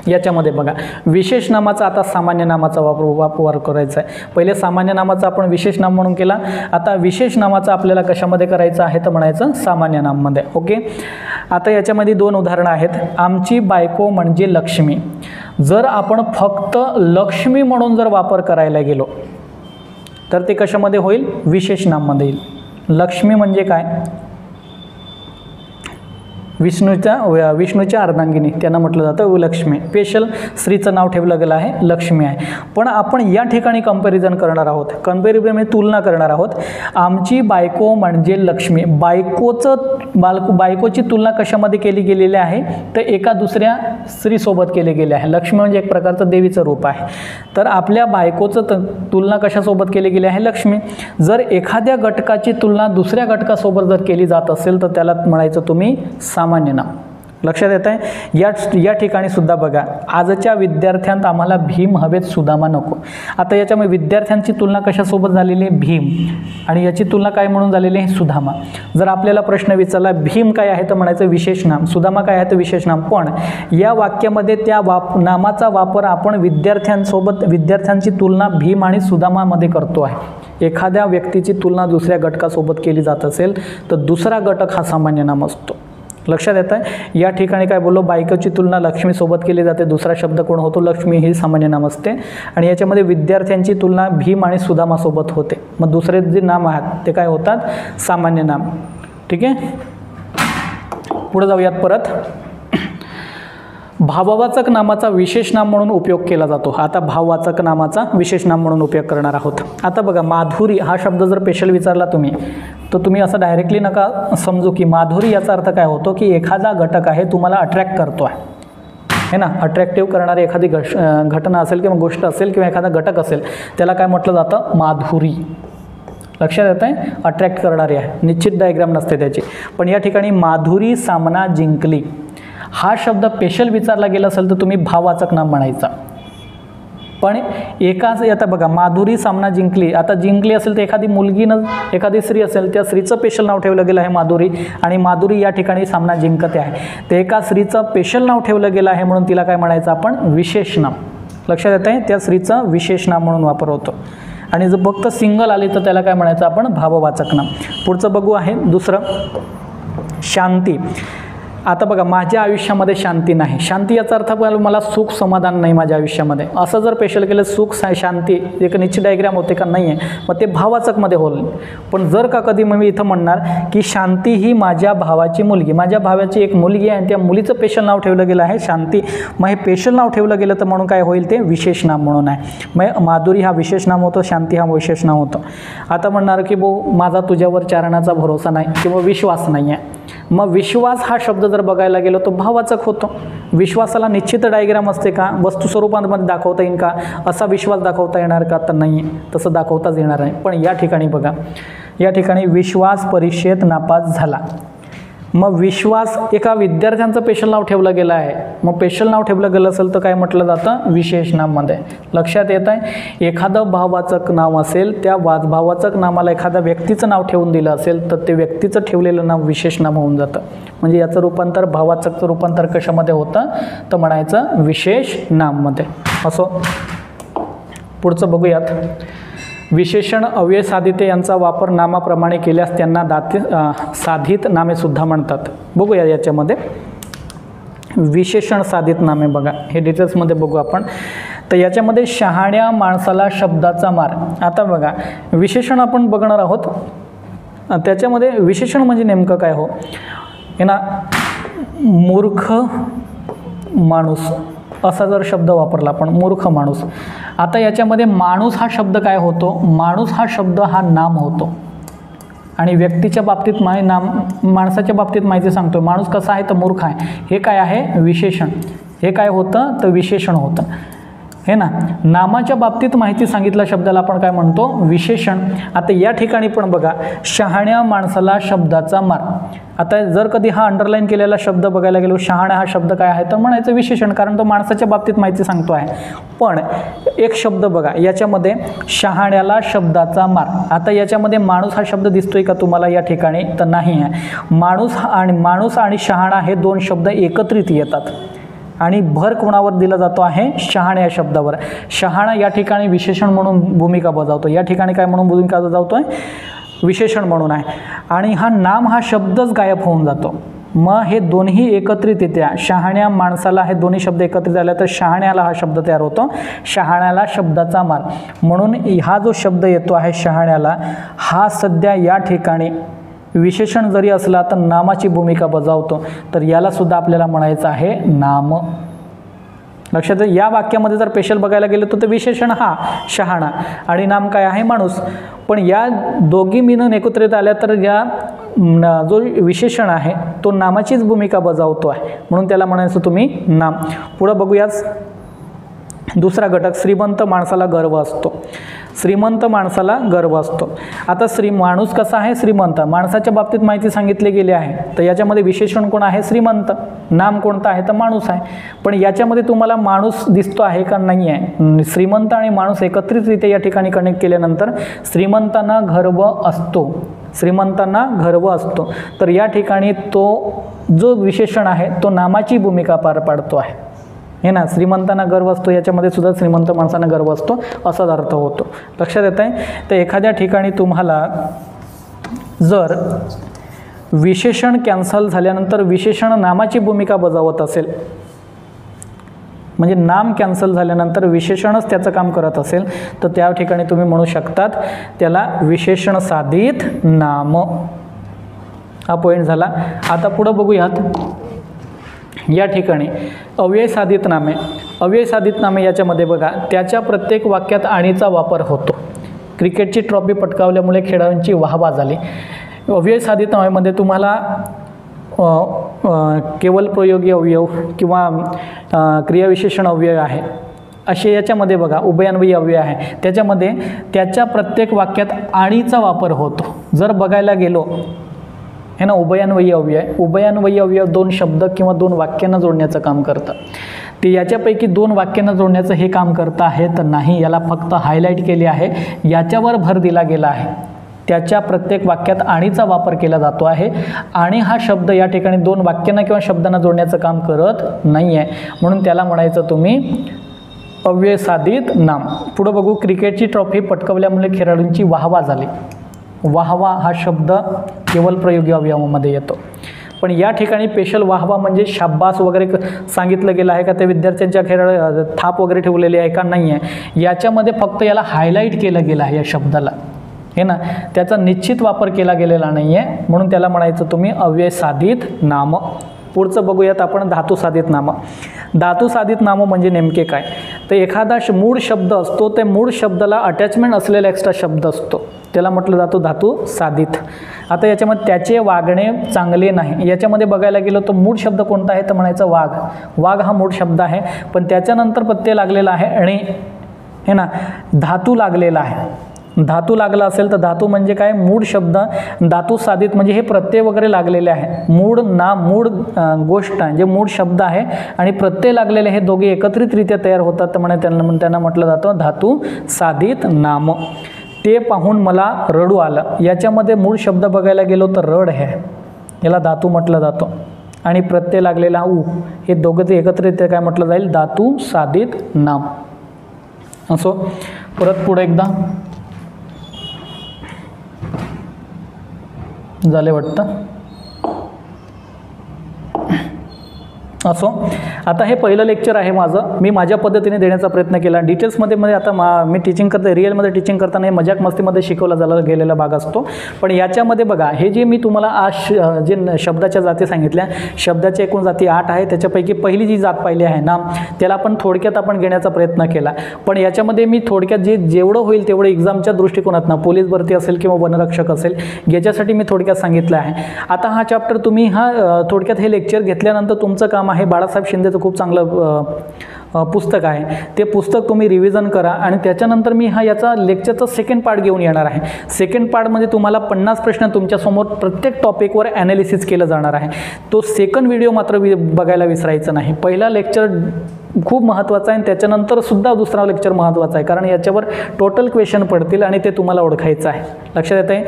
A: याच्यामध्ये बघा, विशेष नामाचा आता सामान्य नामाचा वापर करायचा आहे. पहिले सामान्य नामाचा आपण विशेष नाम म्हणून केला, आता विशेष नामाचा आपल्याला कशामध्ये करायचं आहे तर म्हणायचं सामान्य नाममध्ये. ओके, आता याच्यामध्ये 2 उदाहरणं आहेत. आमची बायको म्हणजे लक्ष्मी. जर आपण फक्त लक्ष्मी म्हणून जर वापर करायला गेलो तर ते कशामध्ये होईल? विशेष नाममध्ये येईल. लक्ष्मी म्हणजे काय? विष्णूच्या अर्धांगिनी त्यांना म्हटलं जातं लक्ष्मी. स्पेशल स्त्रीचं नाव ठेवलं गेलं आहे, लक्ष्मी आहे. पण आपण या ठिकाणी कंपॅरिझन करणार आहोत, कंपॅरिझन म्हणजे तुलना करणार आहोत. आमची बायको म्हणजे लक्ष्मी. बायकोची तुलना कशामध्ये केली गेलेली आहे तर एका दुसऱ्या स्त्रीसोबत केली गेली आहे. लक्ष्मी म्हणजे एक प्रकारचं देवीचं रूप आहे. तर आपल्या बायकोचं तुलना कशासोबत केली गेली आहे? लक्ष्मी. जर एखाद्या घटकाची तुलना दुसऱ्या घटकासोबत जर केली जात असेल तर त्याला म्हणायचं तुम्ही सामान्य नाम. लक्षात येत आहे? या ठिकाणी सुद्धा बघा, आजच्या विद्यार्थ्यांत आम्हाला भीम हवेत सुदामा नको. आता याच्यामुळे विद्यार्थ्यांची तुलना कशासोबत झालेली आहे? भीम, आणि याची तुलना काय म्हणून झालेली आहे? सुदामा. जर आपल्याला प्रश्न विचारला भीम काय आहे तर म्हणायचं विशेष नाम, सुदामा काय आहे तर विशेष नाम. पण या वाक्यामध्ये त्या नामाचा वापर आपण विद्यार्थ्यांची तुलना भीम आणि सुदामामध्ये करतो आहे. एखाद्या व्यक्तीची तुलना दुसऱ्या घटकासोबत केली जात असेल तर दुसरा घटक हा सामान्य नाम असतो. लक्षात येत आहे? या ठिकाणी काय बोललो? बायकोची तुलना लक्ष्मीसोबत केली जाते, दुसरा शब्द कोण होतो? लक्ष्मी ही सामान्य नाम असते. आणि याच्यामध्ये विद्यार्थ्यांची तुलना भीम आणि सुदामासोबत होते, मग दुसरे जे नाम आहेत ते काय होतात? सामान्य नाम. ठीक आहे, पुढे जाऊयात परत. भाववाचक नामाचा विशेष नाम म्हणून उपयोग केला जातो. आता भाववाचक नामाचा विशेष नाम म्हणून उपयोग करणार आहोत. आता बघा, माधुरी हा शब्द जर स्पेशल विचारला तुम्ही, तर तुम्ही असं डायरेक्टली नका समजू की माधुरी याचा अर्थ काय होतो की एखादा घटक आहे तुम्हाला अट्रॅक्ट करतो आहे, है ना. अट्रॅक्टिव्ह करणारी एखादी घटना असेल किंवा गोष्ट असेल किंवा एखादा घटक असेल, त्याला काय म्हटलं जातं? माधुरी. लक्षात येत आहे? अट्रॅक्ट करणारी आहे, निश्चित डायग्राम नसते त्याची. पण या ठिकाणी माधुरी सामना जिंकली हा शब्द स्पेशल विचारला गेला असेल तर तुम्ही भाववाचक नाम म्हणायचा. पण एकाच, आता बघा, माधुरी सामना जिंकली. आता जिंकली असेल तर एखादी मुलगी एखादी स्त्री असेल, त्या स्त्रीचं स्पेशल नाव ठेवलं गेलं आहे माधुरी, आणि माधुरी या ठिकाणी सामना जिंकते आहे. तर एका स्त्रीचं स्पेशल नाव ठेवलं गेलं आहे म्हणून तिला काय म्हणायचं आपण? विशेष नाम. लक्षात येत आहे? त्या स्त्रीचं विशेष नाम म्हणून वापर होतो. आणि जर फक्त सिंगल आली तर त्याला काय म्हणायचं आपण? भाववाचक नाम. पुढचं बघू आहे दुसरं, शांती. आता बघा, माझ्या आयुष्यामध्ये शांती नाही. शांती याचा अर्थ मला सुख समाधान नाही माझ्या आयुष्यामध्ये, असं जर स्पेशल केलं सुख शांती एक निश्चित डायग्राम होते का? नाही आहे, मग ते भाववाचकमध्ये होईल. पण जर का कधी मी इथं म्हणणार की शांती ही माझ्या भावाची मुलगी, माझ्या भावाची एक मुलगी आहे आणि त्या मुलीचं स्पेशल नाव ठेवलं गेलं आहे शांती, मग हे स्पेशल नाव ठेवलं गेलं तर म्हणून काय होईल? ते विशेष नाम म्हणून आहे. मग माधुरी हा विशेष नाम होतो, शांती हा विशेष नाम होतं. आता म्हणणार की माझा तुझ्यावर चारणाचा भरोसा नाही किंवा विश्वास नाही आहे, मग विश्वास हा शब्द जर बघायला गेलो तो भाववाचक होतो. विश्वासाला निश्चित डायग्राम असते का? वस्तू स्वरूपामध्ये दाखवता येईल का? असा विश्वास दाखवता येणार का? तर नाही, तसं दाखवताच येणार नाही. पण या ठिकाणी बघा, या ठिकाणी विश्वास परीक्षेत नापास झाला. मग विश्वास एका विद्यार्थ्यांचं स्पेशल नाव ठेवलं गेलं आहे, मग स्पेशल नाव ठेवलं गेलं असेल तर काय म्हटलं जातं? विशेष नाममध्ये. लक्षात येत आहे? एखादं भाववाचक नाव असेल, त्या भाववाचक नामाला एखाद्या व्यक्तीचं नाव ठेवून दिलं असेल तर ते व्यक्तीचं ठेवलेलं नाव विशेष नाम होऊन जातं. म्हणजे याचं रूपांतर, भाववाचकचं रूपांतर कशामध्ये होतं? तर म्हणायचं विशेष नाममध्ये. असो, पुढचं बघूयात. विशेषण अव्यय साधिते यांचा वापर नामाप्रमाणे केल्यास त्यांना साधित नामे सुद्धा म्हणतात. बघूया याच्यामध्ये विशेषण साधित नामे. बघा, हे डिटेल्समध्ये बघू आपण. तर याच्यामध्ये शहाण्या माणसाला शब्दाचा मार. आता बघा, विशेषण आपण बघणार आहोत. त्याच्यामध्ये विशेषण म्हणजे नेमकं काय हो? हे ना, मूर्ख माणूस असा जर शब्द वापरला आपण, मूर्ख माणूस. आता याच्यामध्ये माणूस हा शब्द काय होतो? माणूस हा शब्द हा नाम होतो. आणि व्यक्तीच्या बाबतीत माणसाच्या बाबतीत माहिती सांगतो. माणूस कसा आहे तर मूर्ख आहे. हे काय आहे? विशेषण. हे काय होतं तर विशेषण होतं, हे ना. नामाच्या बाबतीत माहिती सांगितल्या शब्दाला आपण काय म्हणतो? विशेषण. आता या ठिकाणी पण बघा, शहाण्या माणसाला शब्दाचा मार. आता जर कधी हा अंडरलाईन केलेला शब्द बघायला गेलो, शहाणा हा शब्द काय आहे तर म्हणायचं विशेषण, कारण तो माणसाच्या बाबतीत माहिती सांगतो आहे. पण एक शब्द बघा, याच्यामध्ये शहाण्याला शब्दाचा मार. आता याच्यामध्ये माणूस हा शब्द दिसतोय का तुम्हाला या ठिकाणी? तर नाही आहे. माणूस आणि शहाणा हे दोन शब्द एकत्रित येतात आणि भर कोणावर दिला जातो आहे? शहाण्या या शब्दावर. शहाणा या ठिकाणी विशेषण म्हणून भूमिका बजावतो. या ठिकाणी काय म्हणून भूमिका बजावतोय? विशेषण म्हणून आहे. आणि हा नाम हा शब्दच गायब होऊन जातो. मग हे दोन्ही एकत्रित येत्या, शहाण्या माणसाला हे दोन्ही शब्द एकत्रित आले तर शहाण्याला हा शब्द तयार होतो, शहाण्याला शब्दाचा मार. म्हणून हा जो शब्द येतो आहे शहाण्याला, हा सध्या या ठिकाणी विशेषण जरी असला तर नामाची भूमिका बजावतो. तर याला सुद्धा आपल्याला म्हणायचं आहे नाम. लक्षात, या वाक्यामध्ये जर स्पेशल बघायला गेलं तर ते विशेषण हा शहाणा आणि नाम काय आहे? माणूस. पण या दोघी मिळून एकत्रित आल्या तर या जो विशेषण आहे तो नामाचीच भूमिका बजावतो आहे, म्हणून त्याला म्हणायचं तुम्ही नाम. पुढं बघूयाच. दुसरा घटक, श्रीमंत माणसाला गर्व असतो. श्रीमंत माणसाला गर्व असतो. आता माणूस कसा आहे? श्रीमंत. माणसाच्या बाबतीत माहिती सांगितली गेली आहे, तर याच्यामध्ये विशेषण कोण आहे? श्रीमंत. नाम कोणतं आहे? तर माणूस आहे. पण याच्यामध्ये तुम्हाला माणूस दिसतो आहे का? नाही आहे. श्रीमंत आणि माणूस एकत्रितरित्या या ठिकाणी कनेक्ट केल्यानंतर श्रीमंतांना गर्व असतो. श्रीमंतांना गर्व असतो. तर या ठिकाणी तो जो विशेषण आहे तो नामाची भूमिका पार पाडतो आहे, हे ना. श्रीमंतांना गर्व असतो, याच्यामध्ये सुद्धा श्रीमंत माणसांना गर्व असतो असाच अर्थ होतो. लक्षात येत आहे? तर एखाद्या ठिकाणी तुम्हाला जर विशेषण कॅन्सल झाल्यानंतर विशेषण नामाची भूमिका बजावत असेल, म्हणजे नाम कॅन्सल झाल्यानंतर विशेषणच त्याचं काम करत असेल, तर त्या ठिकाणी तुम्ही म्हणू शकतात त्याला विशेषण साधित नाम. हा पॉईंट झाला. आता पुढं बघूयात. या ठिकाणी अव्यय साधित नामे. अव्यय साधित नामे याच्यामध्ये बघा, त्याच्या प्रत्येक वाक्यात आणीचा वापर होतो. क्रिकेटची ट्रॉफी पटकावल्यामुळे खेळाडूंची वाहवा झाली. अव्यय साधित नामेमध्ये तुम्हाला केवल प्रयोगी अवयव किंवा क्रियाविशेषण अव्यय आहे असे याच्यामध्ये बघा. उभयान्वयी अव्यय आहे, त्याच्यामध्ये त्याच्या प्रत्येक वाक्यात आणीचा वापर होतो. जर बघायला गेलो हे ना, उभयान्वयी अव्यय. उभयान्वयी अव्यय दोन शब्द किंवा दोन वाक्यांना जोडण्याचं काम करतं. ते याच्यापैकी दोन वाक्यांना जोडण्याचं हे काम करतं आहे तर नाही, याला फक्त हायलाईट केले आहे, याच्यावर भर दिला गेला आहे. त्याच्या प्रत्येक वाक्यात आणीचा वापर केला जातो आहे. आणि हा शब्द या ठिकाणी दोन वाक्यांना किंवा शब्दांना जोडण्याचं काम करत नाही आहे, म्हणून त्याला म्हणायचं तुम्ही अव्यय साधित नाम. पुढं बघू. क्रिकेटची ट्रॉफी पटकवल्यामुळे खेळाडूंची वाहवा झाली. वाहवा हा शब्द केवल प्रयोगी अवयवामध्ये येतो. पण या ठिकाणी स्पेशल वाहवा म्हणजे शाब्बास वगैरे सांगितलं गेलं आहे का? ते विद्यार्थ्यांच्या खेळ थाप वगैरे ठेवलेली आहे का? नाही आहे. याच्यामध्ये फक्त याला हायलाईट केलं गेलं आहे या शब्दाला, हे ना. त्याचा निश्चित वापर केला गेलेला नाही आहे, म्हणून त्याला म्हणायचं तुम्ही अव्यय साधित नाम. पुढचं बघूयात आपण धातू साधित नाम. धातू साधित नाम म्हणजे नेमके काय? तर एखादा मूळ शब्द असतो, ते मूळ शब्दाला अटॅचमेंट असलेला एक्स्ट्रा शब्द असतो, त्याला म्हटलं जातो धातू साधित. आता याच्यामध्ये त्याचे वागणे चांगले नाही. याच्यामध्ये बघायला गेलो तर मूळ शब्द कोणता आहे? तर म्हणायचं वाघ. वाघ हा मूळ शब्द आहे, पण त्याच्यानंतर प्रत्यय लागलेला आहे आणि हे ना, धातू लागलेला आहे. धातू लागला असेल तर धातू म्हणजे काय? मूळ शब्द. धातू साधित म्हणजे हे प्रत्यय वगैरे लागलेले आहे. मूळ मूळ गोष्ट जे मूळ शब्द आहे आणि प्रत्यय लागलेले हे दोघे एकत्रितरित्या तयार होतात, तर त्यांना म्हटलं जातं धातू साधित नाम. ते पाहून मला रडू आलं. याच्यामध्ये मूळ शब्द बघायला गेलो तर रड आहे, याला धातू म्हटलं जातो. आणि प्रत्यय लागलेला उ, हे दोघं ते एकत्रितरित्या काय म्हटलं जाईल? धातू साधित नाम. असो, परत पुढे एकदा झाले वाटतं. असो, आता हे पहिलं लेक्चर आहे माझं. मी माझ्या पद्धतीने देण्याचा प्रयत्न केला. डिटेल्समध्ये आता मी टीचिंग करते, रिअलमध्ये टीचिंग करताना हे मजाक मस्तीमध्ये शिकवला गेलेला भाग असतो. पण याच्यामध्ये बघा, हे जे मी तुम्हाला आज जे शब्दाच्या जाती सांगितल्या, शब्दाच्या एकूण जाती 8 आहे. त्याच्यापैकी पहिली जी जात पाहिली आहे ना, त्याला आपण थोडक्यात आपण घेण्याचा प्रयत्न केला. पण याच्यामध्ये मी थोडक्यात जेवढं होईल तेवढं एक्झामच्या दृष्टिकोनातून, पोलीस भरती असेल किंवा वनरक्षक असेल, याच्यासाठी मी थोडक्यात सांगितलं आहे. आता हा चॅप्टर तुम्ही थोडक्यात हे लेक्चर घेतल्यानंतर तुमचं काम आहे, बाळासाहेब शिंदेचं खूप चांगलं पुस्तक आहे, ते पुस्तक तुम्ही रिव्हिजन करा. आणि त्याच्यानंतर मी याचा लेक्चरचा सेकंड पार्ट घेऊन येणार आहे. सेकंड पार्टमध्ये तुम्हाला 50 प्रश्न तुमच्यासमोर प्रत्येक टॉपिकवर ॲनालिसिस केलं जाणार आहे. तो सेकंड व्हिडिओ मात्र बघायला विसरायचं नाही. पहिला लेक्चर खूप महत्त्वाचा आहे आणि त्याच्यानंतर सुद्धा दुसरा लेक्चर महत्त्वाचा आहे, कारण याच्यावर टोटल क्वेश्चन पडतील आणि ते तुम्हाला ओळखायचं आहे. लक्षात येत आहे?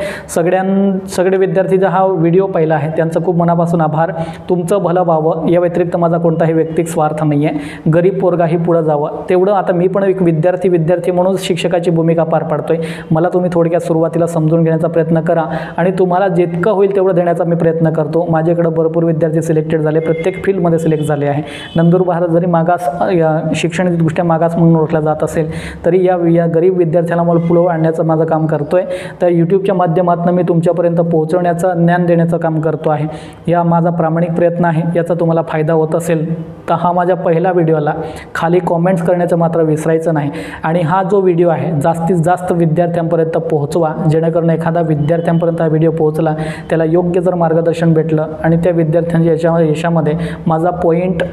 A: सगळे विद्यार्थी हा व्हिडिओ पाहिला आहे त्यांचं खूप मनापासून आभार. तुमचं भलं व्हावं या व्यतिरिक्त माझा कोणताही वैयक्तिक स्वार्थ नाही आहे. गरीब पोरगाही पुढं जावं तेवढं. आता मी पण एक विद्यार्थी म्हणून शिक्षकाची भूमिका पार पाडतोय. मला तुम्ही थोडक्यात सुरुवातीला समजून घेण्याचा प्रयत्न करा आणि तुम्हाला जितकं होईल तेवढं देण्याचा मी प्रयत्न करतो. माझ्याकडे भरपूर विद्यार्थी सिलेक्टेड झाले, प्रत्येक फील्डमध्ये सिलेक्ट झाले आहे. नंदुरबार जरी मागास शैक्षणिकदृष्ट्या मागास म्हणून ओळखला जात असेल तरी या गरीब विद्यार्थ्याला मला पुढे आणण्याचं माझं काम करतोय. तर यूट्यूबच्या माध्यमातून मी तुमच्यापर्यंत पोहोचवण्याचं, ज्ञान देण्याचं काम करतो आहे. या माझा प्रामाणिक प्रयत्न आहे. याचा तुम्हाला फायदा होत असेल तर हा माझ्या पहिला व्हिडिओला खाली कॉमेंट्स करण्याचं मात्र विसरायचं नाही. आणि हा जो व्हिडिओ आहे जास्तीत जास्त विद्यार्थ्यांपर्यंत पोहोचवा, जेणेकरून एखादा विद्यार्थ्यांपर्यंत हा व्हिडिओ पोहोचला, त्याला योग्य जर मार्गदर्शन भेटलं आणि त्या विद्यार्थ्यांच्या यशामध्ये माझा पॉईंट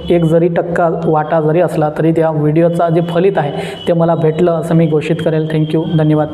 A: 1 जरी टक्का वाटा जरी असला तरी त्या व्हिडिओचा जे फलित आहे ते मला भेटलं असं मी घोषित करेल. थँक्यू, धन्यवाद.